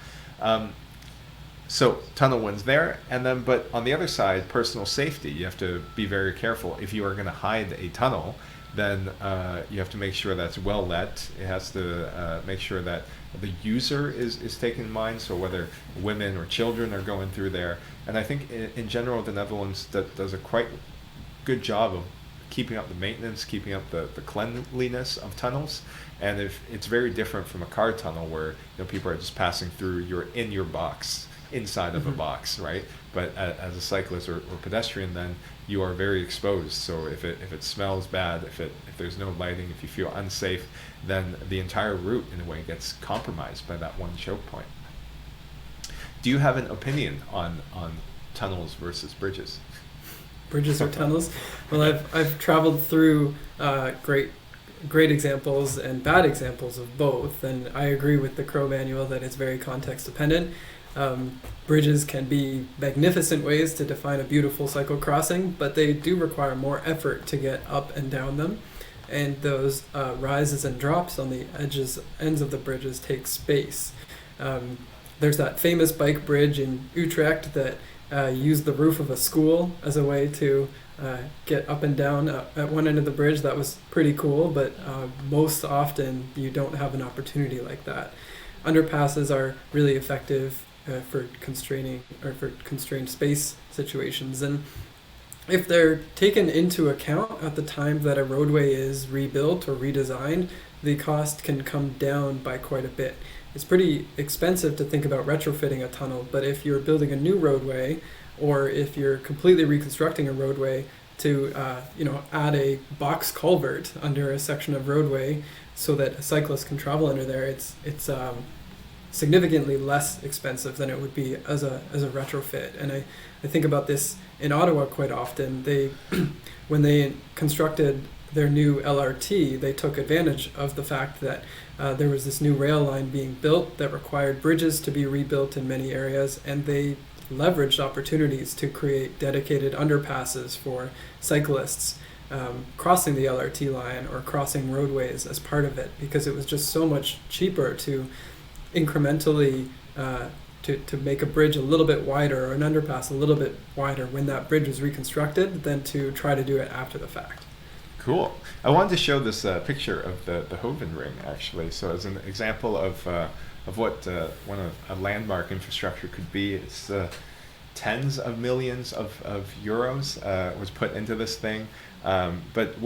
S1: So tunnel wins there, and then, but on the other side, personal safety. You have to be very careful. If you are going to hide a tunnel, then you have to make sure that's well lit. It has to make sure that the user is taken in mind, so whether women or children are going through there. And I think in general, the Netherlands does a quite good job of keeping up the maintenance, keeping up the cleanliness of tunnels. And if it's very different from a car tunnel where people are just passing through, you're in your box, inside of a box, right? But as a cyclist or pedestrian, then you are very exposed. So if it smells bad, if there's no lighting, if you feel unsafe, then the entire route in a way gets compromised by that one choke point. Do you have an opinion on tunnels versus bridges?
S2: Bridges or tunnels? Well, I've traveled through great examples and bad examples of both, and I agree with the Crow manual that it's very context dependent. Bridges can be magnificent ways to define a beautiful cycle crossing, but they do require more effort to get up and down them, and those rises and drops on the ends of the bridges take space. There's that famous bike bridge in Utrecht that used the roof of a school as a way to get up and down at one end of the bridge. That was pretty cool, but most often you don't have an opportunity like that. Underpasses are really effective for constrained space situations, and if they're taken into account at the time that a roadway is rebuilt or redesigned, the cost can come down by quite a bit. It's pretty expensive to think about retrofitting a tunnel, but if you're building a new roadway, or if you're completely reconstructing a roadway to add a box culvert under a section of roadway so that a cyclist can travel under there, it's significantly less expensive than it would be as a retrofit. And I think about this in Ottawa quite often. When they constructed their new LRT, they took advantage of the fact that there was this new rail line being built that required bridges to be rebuilt in many areas, and they leveraged opportunities to create dedicated underpasses for cyclists crossing the LRT line or crossing roadways as part of it, because it was just so much cheaper to incrementally to make a bridge a little bit wider or an underpass a little bit wider when that bridge was reconstructed than to try to do it after the fact.
S1: Cool. I wanted to show this picture of the Hoven ring, actually. So as an example of what one of a landmark infrastructure could be, it's tens of millions of euros was put into this thing. But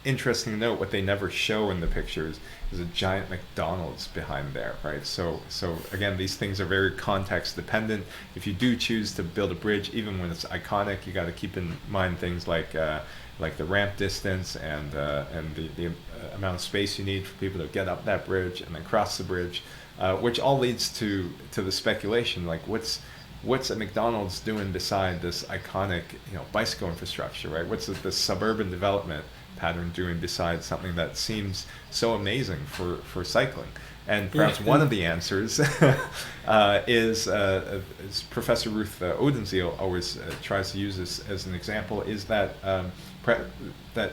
S1: interesting to note, what they never show in the pictures is a giant McDonald's behind there, right? So again, these things are very context dependent. If you do choose to build a bridge, even when it's iconic, you got to keep in mind things like the ramp distance and the amount of space you need for people to get up that bridge and then cross the bridge, which all leads to the speculation, like what's a McDonald's doing beside this iconic, bicycle infrastructure, right? What's the suburban development pattern doing besides something that seems so amazing for cycling? And perhaps one of the answers is Professor Ruth Odenziel always tries to use this as an example, is that that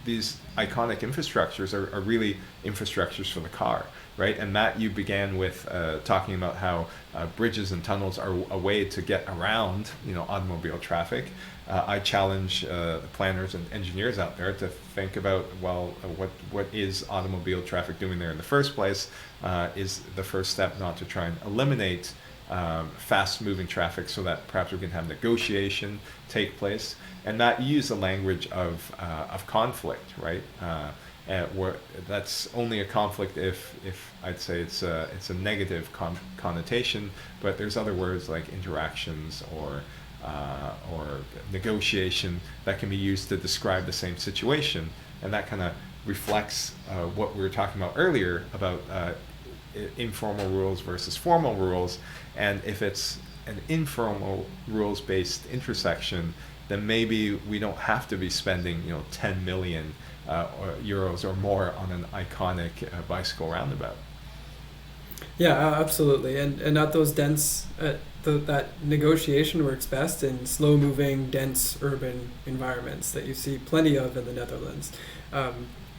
S1: these iconic infrastructures are really infrastructures for the car, right? And Matt, you began with talking about how bridges and tunnels are a way to get around, automobile traffic. I challenge planners and engineers out there to think about, what is automobile traffic doing there in the first place? Is the first step not to try and eliminate fast-moving traffic so that perhaps we can have negotiation take place? And not use the language of conflict, right? That's only a conflict if I'd say it's a negative connotation, but there's other words like interactions or negotiation that can be used to describe the same situation, and that kind of reflects what we were talking about earlier about informal rules versus formal rules. And if it's an informal rules-based intersection, then maybe we don't have to be spending 10 million euros or more on an iconic bicycle roundabout.
S2: Yeah, absolutely. And at those dense, that negotiation works best in slow-moving, dense urban environments that you see plenty of in the Netherlands.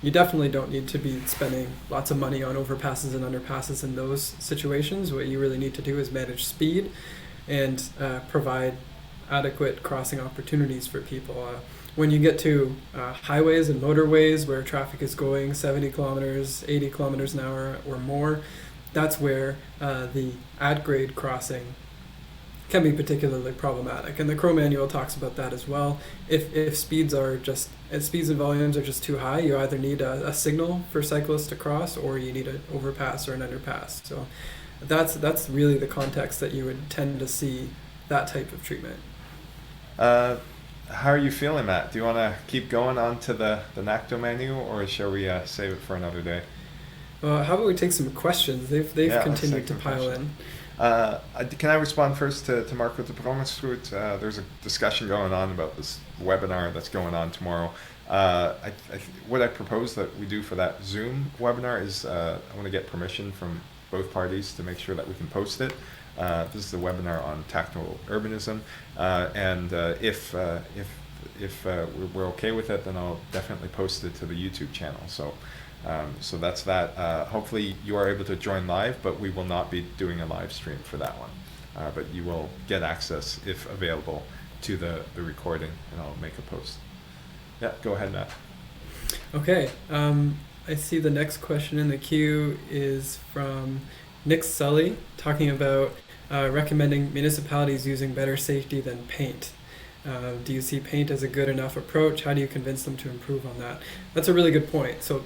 S2: You definitely don't need to be spending lots of money on overpasses and underpasses in those situations. What you really need to do is manage speed and provide adequate crossing opportunities for people. When you get to highways and motorways where traffic is going 70 kilometers, 80 kilometers an hour or more, that's where the at-grade crossing can be particularly problematic. And the Crow Manual talks about that as well. If speeds and volumes are just too high, you either need a signal for cyclists to cross, or you need an overpass or an underpass. So that's really the context that you would tend to see that type of treatment.
S1: How are you feeling, Matt? Do you want to keep going on to the NACTO manual, or shall we save it for another day?
S2: How about we take some questions? They've continued to pile in.
S1: Can I respond first to Marco de Brommersroet? There's a discussion going on about this webinar that's going on tomorrow. What I propose that we do for that Zoom webinar is I want to get permission from both parties to make sure that we can post it. This is the webinar on tactile urbanism, and if we're okay with it, then I'll definitely post it to the YouTube channel. So that's that. Hopefully you are able to join live, but we will not be doing a live stream for that one. But you will get access, if available, to the recording, and I'll make a post. Yeah, go ahead, Matt.
S2: Okay. I see the next question in the queue is from Nick Sully, talking about recommending municipalities using better safety than paint. Do you see paint as a good enough approach? How do you convince them to improve on that? That's a really good point. So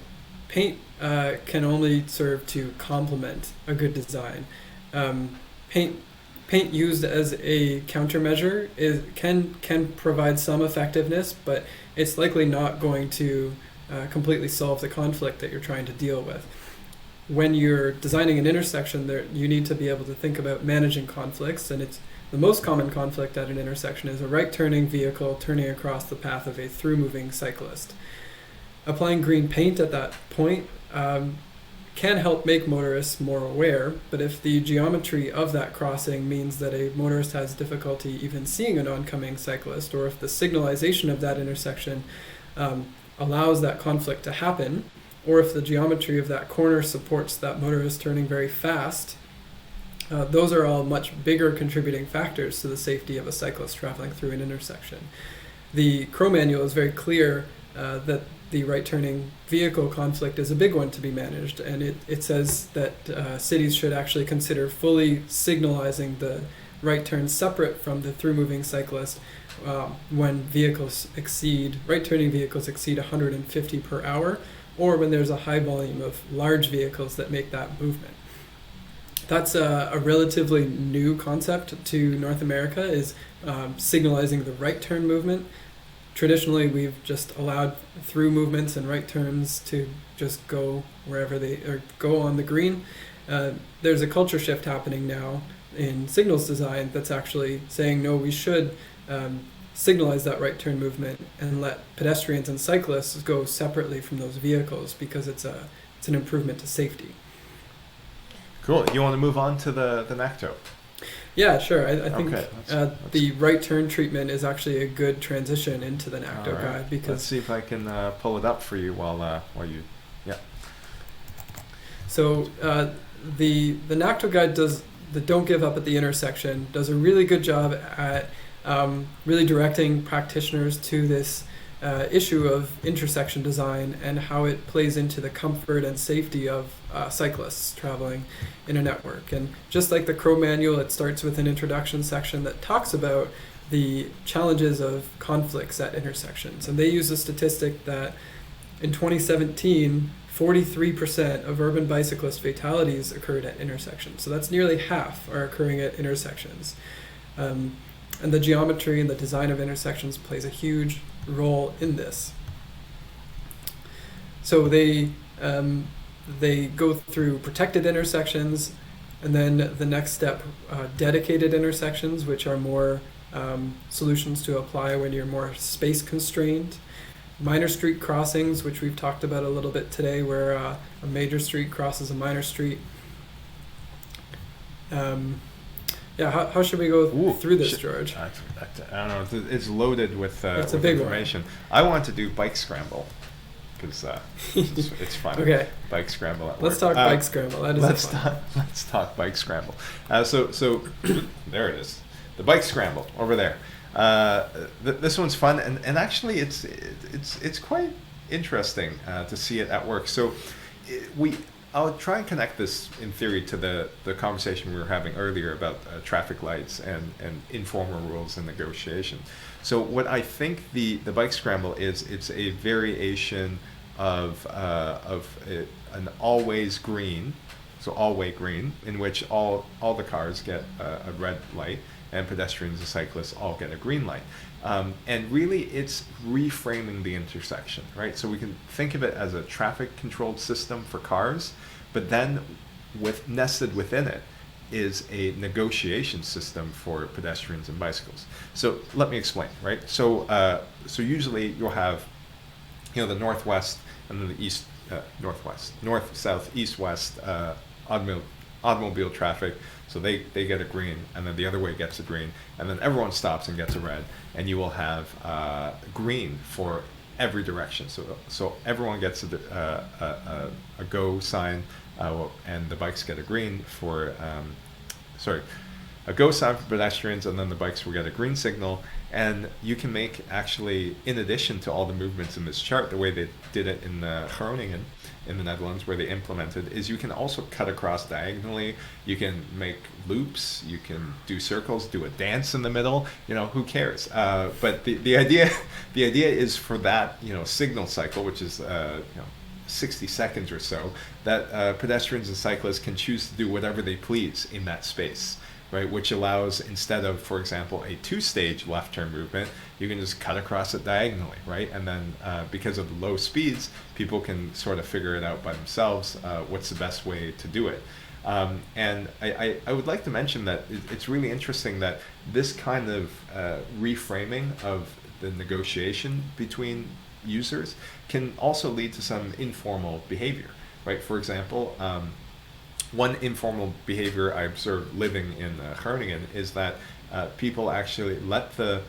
S2: paint can only serve to complement a good design. Paint used as a countermeasure can provide some effectiveness, but it's likely not going to completely solve the conflict that you're trying to deal with. When you're designing an intersection, you need to be able to think about managing conflicts, and it's the most common conflict at an intersection is a right-turning vehicle turning across the path of a through-moving cyclist. Applying green paint at that point can help make motorists more aware, but if the geometry of that crossing means that a motorist has difficulty even seeing an oncoming cyclist, or if the signalization of that intersection allows that conflict to happen, or if the geometry of that corner supports that motorist turning very fast, those are all much bigger contributing factors to the safety of a cyclist traveling through an intersection. The Crow Manual is very clear that the right-turning vehicle conflict is a big one to be managed, and it says that cities should actually consider fully signalizing the right turn separate from the through-moving cyclist when right-turning vehicles exceed 150 per hour, or when there's a high volume of large vehicles that make that movement. That's a relatively new concept to North America, is signalizing the right turn movement. Traditionally, we've just allowed through movements and right turns to just go wherever go on the green. There's a culture shift happening now in signals design that's actually saying, no, we should signalize that right turn movement and let pedestrians and cyclists go separately from those vehicles, because it's an improvement to safety.
S1: Cool. You want to move on to the NACTO?
S2: Yeah, sure. I think
S1: Okay,
S2: the right turn treatment is actually a good transition into the NACTO
S1: All right.
S2: guide, because
S1: Let's see if I can pull it up for you while you. Yeah.
S2: so the NACTO guide does the Don't Give Up at the Intersection does a really good job at really directing practitioners to this issue of intersection design and how it plays into the comfort and safety of cyclists traveling in a network. And just like the Crow manual, it starts with an introduction section that talks about the challenges of conflicts at intersections. And they use a statistic that in 2017, 43% of urban bicyclist fatalities occurred at intersections. So that's nearly half are occurring at intersections. And the geometry and the design of intersections plays a huge role in this. So they go through protected intersections, and then the next step, dedicated intersections, which are more solutions to apply when you're more space constrained. Minor street crossings, which we've talked about a little bit today, where a major street crosses a minor street. How should we go through this, George?
S1: I don't know. It's loaded with,
S2: It's a
S1: with
S2: big
S1: information. I want to do bike scramble because it's fun.
S2: Okay.
S1: Bike scramble at work.
S2: Let's talk bike scramble. That is fun.
S1: Let's talk bike scramble. So there it is. The bike scramble over there. This one's fun, and actually it's quite interesting to see it at work. So I'll try and connect this in theory to the conversation we were having earlier about traffic lights and informal rules and negotiation. So what I think the bike scramble is, it's a variation of an always green, so all-way green, in which all the cars get a red light and pedestrians and cyclists all get a green light. And really it's reframing the intersection, right? So we can think of it as a traffic controlled system for cars, but then nested within it is a negotiation system for pedestrians and bicycles. So let me explain, right? So usually you'll have, the northwest and then the east, north, south, east, west, automobile traffic. So they get a green, and then the other way gets a green, and then everyone stops and gets a red, and you will have green for every direction. So everyone gets a go sign, and the bikes get a green for a go sign for pedestrians, and then the bikes will get a green signal. And you can make, actually, in addition to all the movements in this chart, the way they did it in Groningen in the Netherlands, where they implemented, is you can also cut across diagonally. You can make loops. You can do circles. Do a dance in the middle. Who cares? But the idea is for that signal cycle, which is 60 seconds or so, that pedestrians and cyclists can choose to do whatever they please in that space. Right, which allows, instead of, for example, a two-stage left turn movement, you can just cut across it diagonally, right? And then because of the low speeds, people can sort of figure it out by themselves, what's the best way to do it. And I would like to mention that it's really interesting that this kind of reframing of the negotiation between users can also lead to some informal behavior, right? For example, one informal behavior I observed living in Groningen is that people actually let the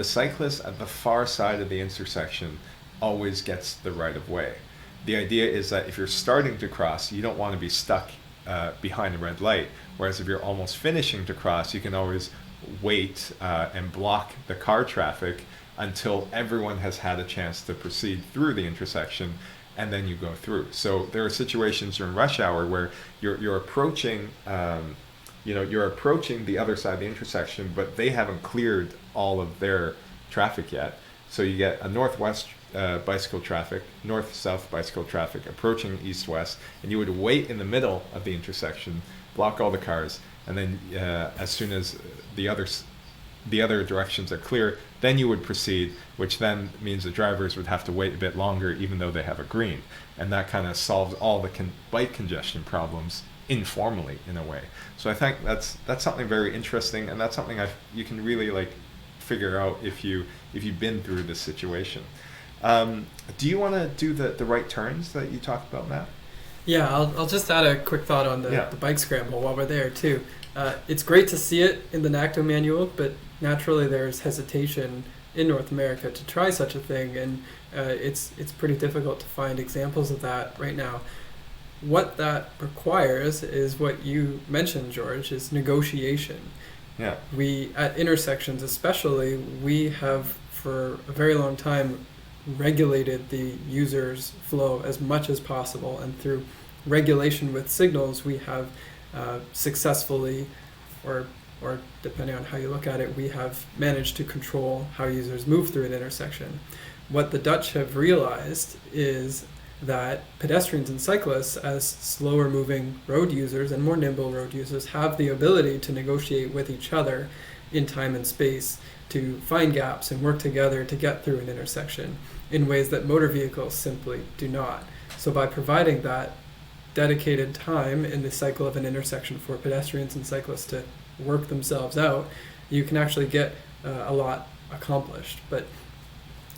S1: cyclist at the far side of the intersection always gets the right of way. The idea is that if you're starting to cross, you don't want to be stuck behind a red light, whereas if you're almost finishing to cross, you can always wait and block the car traffic until everyone has had a chance to proceed through the intersection, and then you go through. So there are situations during rush hour where you're approaching, you're approaching the other side of the intersection, but they haven't cleared all of their traffic yet. So you get a northwest bicycle traffic, north-south bicycle traffic approaching east-west, and you would wait in the middle of the intersection, block all the cars, and then as soon as the other directions are clear, then you would proceed, which then means the drivers would have to wait a bit longer even though they have a green. And that kind of solves all the bike congestion problems informally in a way. So I think that's something very interesting, and that's something you can really like figure out if you've been through this situation. Do you want to do the right turns that you talked about, Matt?
S2: Yeah, I'll just add a quick thought on the bike scramble while we're there too. It's great to see it in the NACTO manual, but naturally there's hesitation in North America to try such a thing, and it's pretty difficult to find examples of that right now. What that requires is what you mentioned, George, is negotiation.
S1: Yeah.
S2: We, at intersections especially, we have for a very long time regulated the user's flow as much as possible, and through regulation with signals we have successfully, or depending on how you look at it, we have managed to control how users move through an intersection. What the Dutch have realized is that pedestrians and cyclists, as slower moving road users and more nimble road users, have the ability to negotiate with each other in time and space to find gaps and work together to get through an intersection in ways that motor vehicles simply do not. So by providing that dedicated time in the cycle of an intersection for pedestrians and cyclists to work themselves out, you can actually get a lot accomplished. But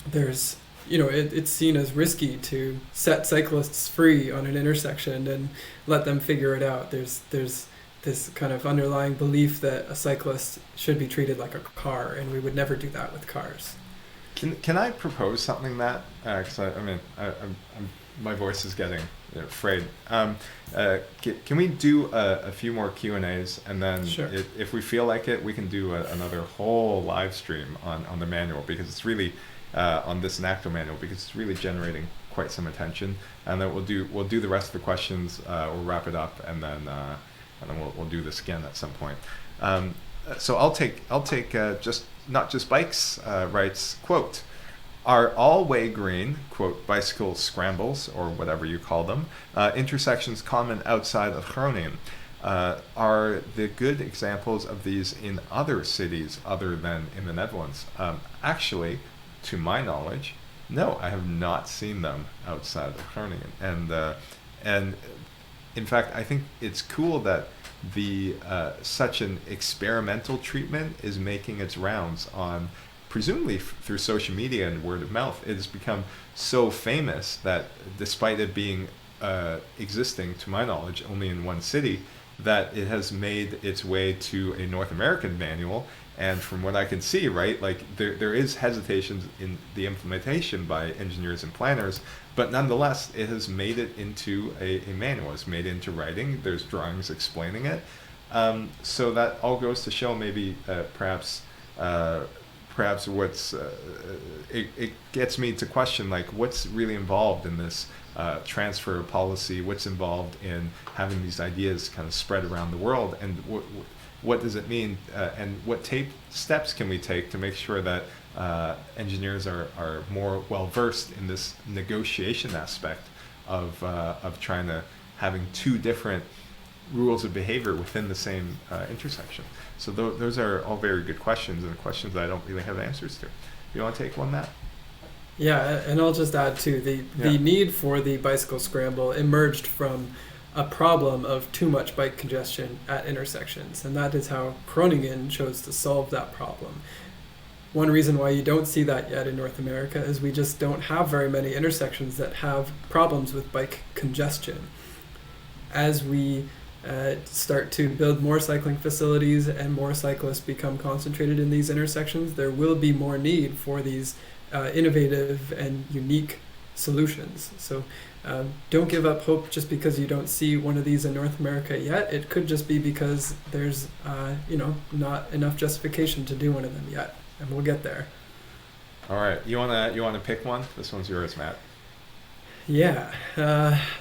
S2: there's, it's seen as risky to set cyclists free on an intersection and let them figure it out. There's this kind of underlying belief that a cyclist should be treated like a car, and we would never do that with cars.
S1: Can I propose something, Matt? Because my voice is getting frayed. Can we do a few more Q&As, and then
S2: Sure.
S1: if we feel like it, we can do another whole live stream on the manual, because it's really on this NACTO manual, because it's really generating quite some attention. And then we'll do the rest of the questions. We'll wrap it up, and then we'll do this again at some point. So I'll take just not just bikes. Writes, quote, are all-way green, quote, bicycle scrambles, or whatever you call them, intersections common outside of Groningen? Are the good examples of these in other cities other than in the Netherlands? Actually, to my knowledge, no, I have not seen them outside of Groningen. And in fact, I think it's cool that the such an experimental treatment is making its rounds on, presumably through social media and word of mouth. It has become so famous that despite it being existing, to my knowledge, only in one city, that it has made its way to a North American manual. And from what I can see, right, like there is hesitation in the implementation by engineers and planners, but nonetheless, it has made it into a manual. It's made it into writing. There's drawings explaining it. So that all goes to show maybe perhaps what's it gets me to question, like, what's really involved in this transfer of policy, what's involved in having these ideas kind of spread around the world, and what does it mean, and what steps can we take to make sure that engineers are more well versed in this negotiation aspect of trying to having two different rules of behavior within the same intersection. So those are all very good questions, and questions that I don't really have answers to. You want to take one, Matt?
S2: Yeah, and I'll just add too, the need for the bicycle scramble emerged from a problem of too much bike congestion at intersections, and that is how Groningen chose to solve that problem. One reason why you don't see that yet in North America is we just don't have very many intersections that have problems with bike congestion. As we start to build more cycling facilities and more cyclists become concentrated in these intersections, there will be more need for these innovative and unique solutions. So don't give up hope just because you don't see one of these in North America yet. It could just be because there's not enough justification to do one of them yet, and we'll get there.
S1: All right, you wanna pick one? This one's yours, Matt.
S2: Yeah,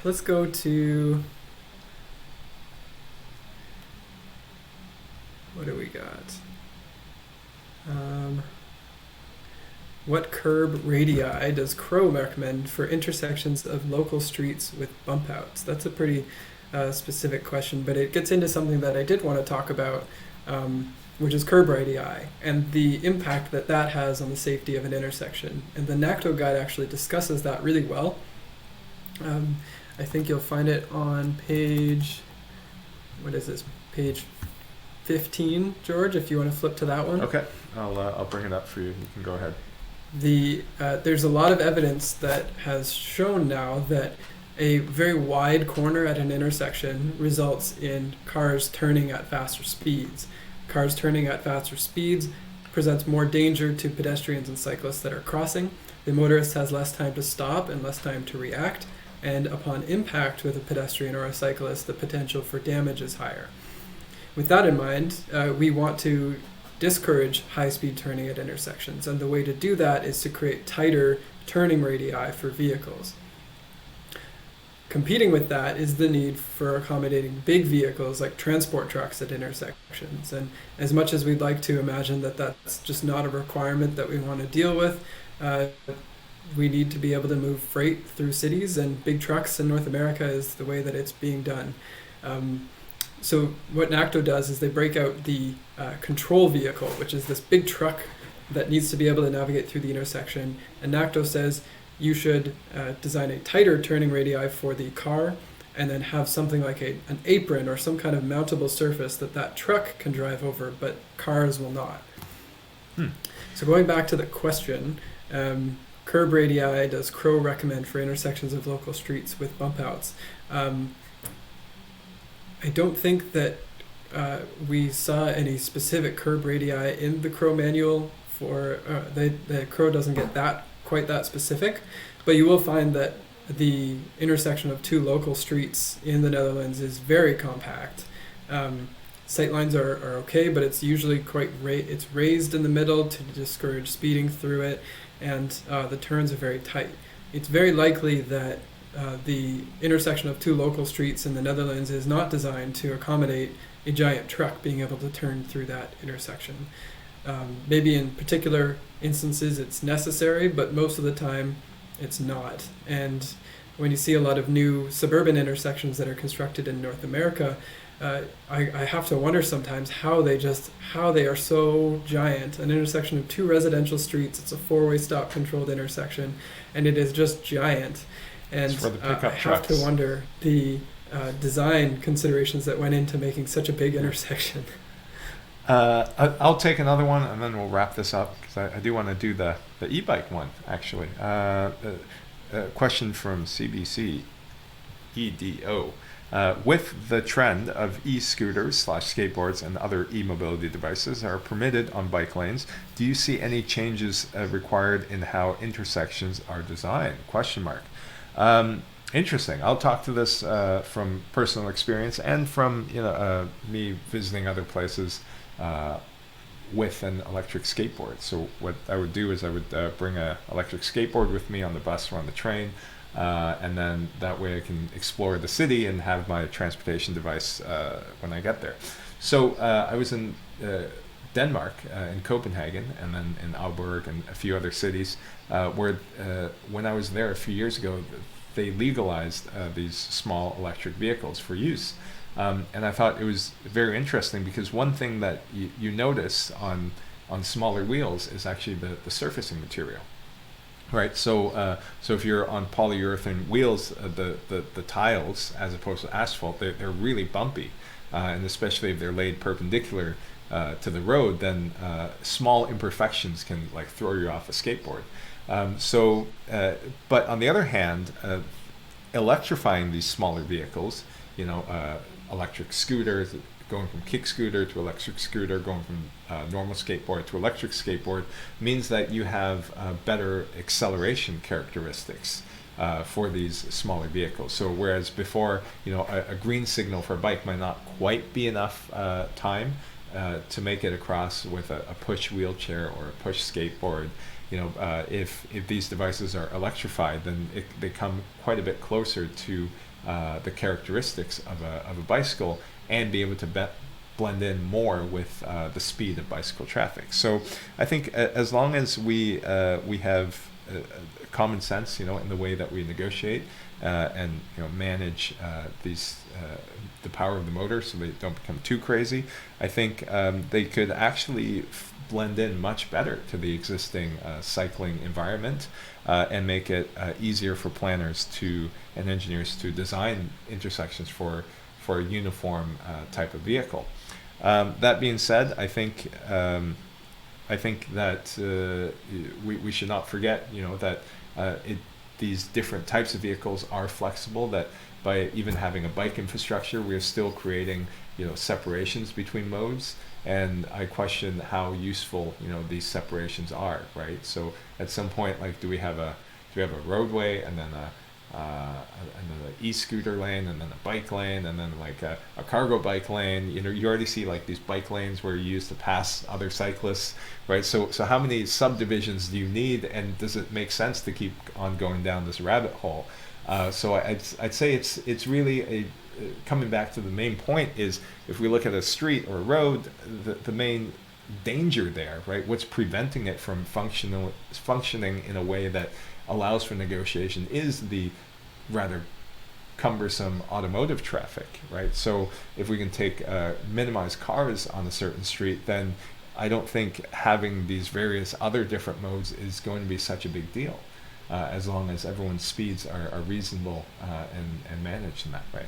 S2: let's go to, what do we got? What curb radii does Crow recommend for intersections of local streets with bump outs? That's a pretty specific question, but it gets into something that I did want to talk about, which is curb radii and the impact that that has on the safety of an intersection. And the NACTO guide actually discusses that really well. I think you'll find it on page what is this, page 15, George, if you want to flip to that one.
S1: Okay, I'll bring it up for you. You can go ahead.
S2: There's a lot of evidence that has shown now that a very wide corner at an intersection results in cars turning at faster speeds. Cars turning at faster speeds presents more danger to pedestrians and cyclists that are crossing. The motorist has less time to stop and less time to react, and upon impact with a pedestrian or a cyclist, the potential for damage is higher. With that in mind, we want to discourage high-speed turning at intersections, and the way to do that is to create tighter turning radii for vehicles. Competing with that is the need for accommodating big vehicles like transport trucks at intersections. And as much as we'd like to imagine that that's just not a requirement that we want to deal with, we need to be able to move freight through cities, and big trucks in North America is the way that it's being done. So what NACTO does is they break out the control vehicle, which is this big truck that needs to be able to navigate through the intersection. And NACTO says you should design a tighter turning radii for the car, and then have something like an apron or some kind of mountable surface that truck can drive over, but cars will not. So going back to the question, curb radii does Crow recommend for intersections of local streets with bump outs? I don't think that we saw any specific curb radii in the Crow manual for the Crow doesn't get quite that specific, but you will find that the intersection of two local streets in the Netherlands is very compact. Sightlines are okay, but it's usually it's raised in the middle to discourage speeding through it, and the turns are very tight. It's very likely that the intersection of two local streets in the Netherlands is not designed to accommodate a giant truck being able to turn through that intersection. Maybe in particular instances it's necessary, but most of the time it's not. And when you see a lot of new suburban intersections that are constructed in North America, I have to wonder sometimes how they are so giant. An intersection of two residential streets, it's a four-way stop controlled intersection, and it is just giant. And I have to wonder the design considerations that went into making such a big intersection.
S1: I'll take another one, and then we'll wrap this up, because I do want to do the e-bike one, actually. A question from CBC EDO. With the trend of e-scooters / skateboards and other e-mobility devices are permitted on bike lanes, do you see any changes required in how intersections are designed? ? Interesting. I'll talk to this from personal experience and from me visiting other places with an electric skateboard. So what I would do is I would bring an electric skateboard with me on the bus or on the train, and then that way I can explore the city and have my transportation device when I get there. So I was in Denmark, in Copenhagen, and then in Aalborg and a few other cities, where when I was there a few years ago, they legalized these small electric vehicles for use. And I thought it was very interesting, because one thing that you notice on smaller wheels is actually the surfacing material. Right, so if you're on polyurethane wheels, the tiles, as opposed to asphalt, they're really bumpy, and especially if they're laid perpendicular to the road, then small imperfections can like throw you off a skateboard. But on the other hand, electrifying these smaller vehicles, electric scooters, going from kick scooter to electric scooter, going from normal skateboard to electric skateboard, means that you have better acceleration characteristics for these smaller vehicles. So whereas before, a green signal for a bike might not quite be enough time to make it across with a push wheelchair or a push skateboard, if these devices are electrified, then they come quite a bit closer to the characteristics of a bicycle, and be able to blend in more with the speed of bicycle traffic. So I think as long as we have common sense, in the way that we negotiate and manage the power of the motor, so they don't become too crazy, I think they could actually blend in much better to the existing cycling environment, and make it easier for planners and engineers to design intersections for for a uniform type of vehicle. That being said, I think that we should not forget, that these different types of vehicles are flexible, that by even having a bike infrastructure, we are still creating, separations between modes. And I question how useful, these separations are, right? So at some point, like, do we have a roadway, and then an e-scooter lane, and then a bike lane, and then like a cargo bike lane? You already see like these bike lanes where you use to pass other cyclists, right? So how many subdivisions do you need, and does it make sense to keep on going down this rabbit hole? So I'd say it's really coming back to the main point is, if we look at a street or a road, the main danger there, right? What's preventing it from functioning in a way that allows for negotiation is the rather cumbersome automotive traffic, right? So if we can minimize cars on a certain street, then I don't think having these various other different modes is going to be such a big deal, as long as everyone's speeds are reasonable and managed in that way.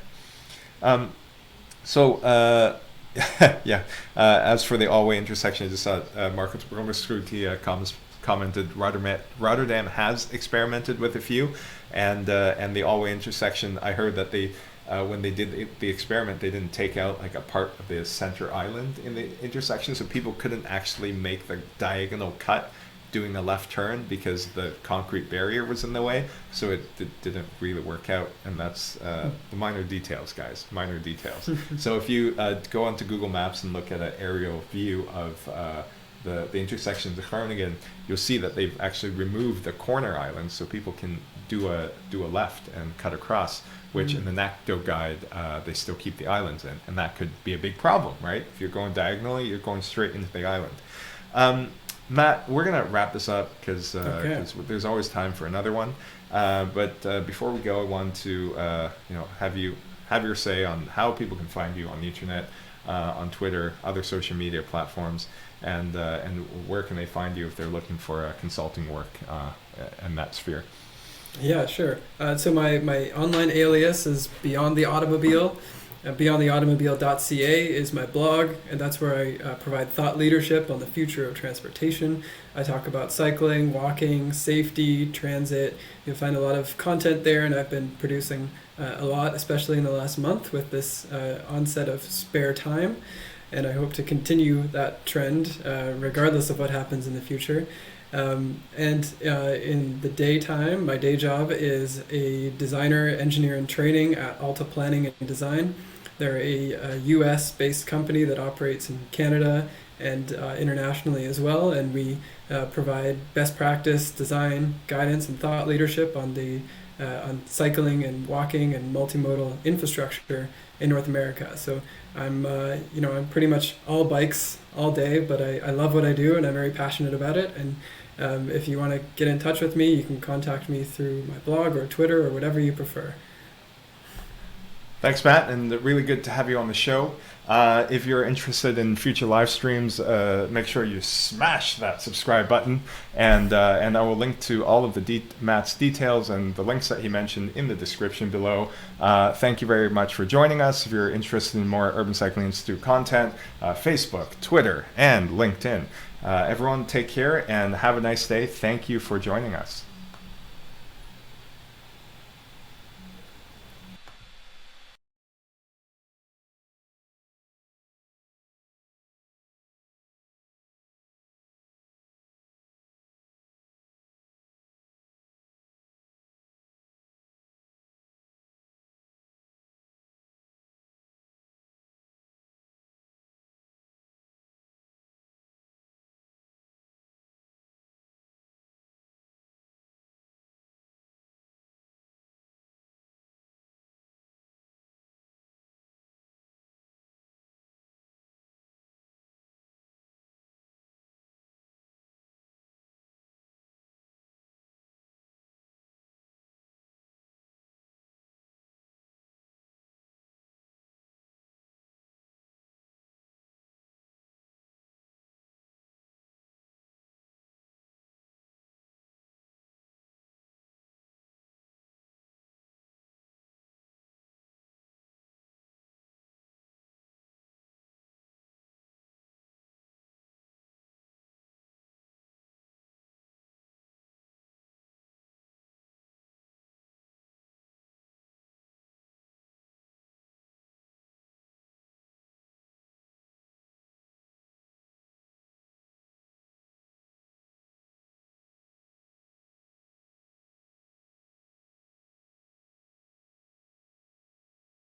S1: As for the all-way intersection, I just saw Marcus Scruti commented Rotterdam has experimented with a few, and the all-way intersection, I heard that when they did the experiment, they didn't take out like a part of the center island in the intersection, so people couldn't actually make the diagonal cut doing a left turn because the concrete barrier was in the way, so it didn't really work out. And that's the minor details, guys, minor details. So if you go onto Google Maps and look at an aerial view of the intersection of Groningen, you'll see that they've actually removed the corner island so people can do a left and cut across, which in the NACDO guide, they still keep the islands in, and that could be a big problem, right? If you're going diagonally, you're going straight into the island. Matt, we're going to wrap this up because there's always time for another one. But before we go, I want to have your say on how people can find you on the internet, on Twitter, other social media platforms, and where can they find you if they're looking for consulting work in that sphere.
S2: Yeah, sure. So my online alias is Beyond the Automobile. BeyondTheAutomobile.ca is my blog, and that's where I provide thought leadership on the future of transportation. I talk about cycling, walking, safety, transit. You'll find a lot of content there, and I've been producing a lot, especially in the last month with this onset of spare time. And I hope to continue that trend regardless of what happens in the future. In the daytime, my day job is a designer, engineer in training at Alta Planning and Design. They're a US-based company that operates in Canada and internationally as well, and we provide best practice design, guidance, and thought leadership on cycling and walking and multimodal infrastructure in North America. So I'm pretty much all bikes all day, but I love what I do and I'm very passionate about it. And if you want to get in touch with me, you can contact me through my blog or Twitter or whatever you prefer.
S1: Thanks, Matt, and really good to have you on the show. If you're interested in future live streams, make sure you smash that subscribe button, and I will link to all of Matt's details and the links that he mentioned in the description below. Thank you very much for joining us. If you're interested in more Urban Cycling Institute content, Facebook, Twitter, and LinkedIn. Everyone take care and have a nice day. Thank you for joining us.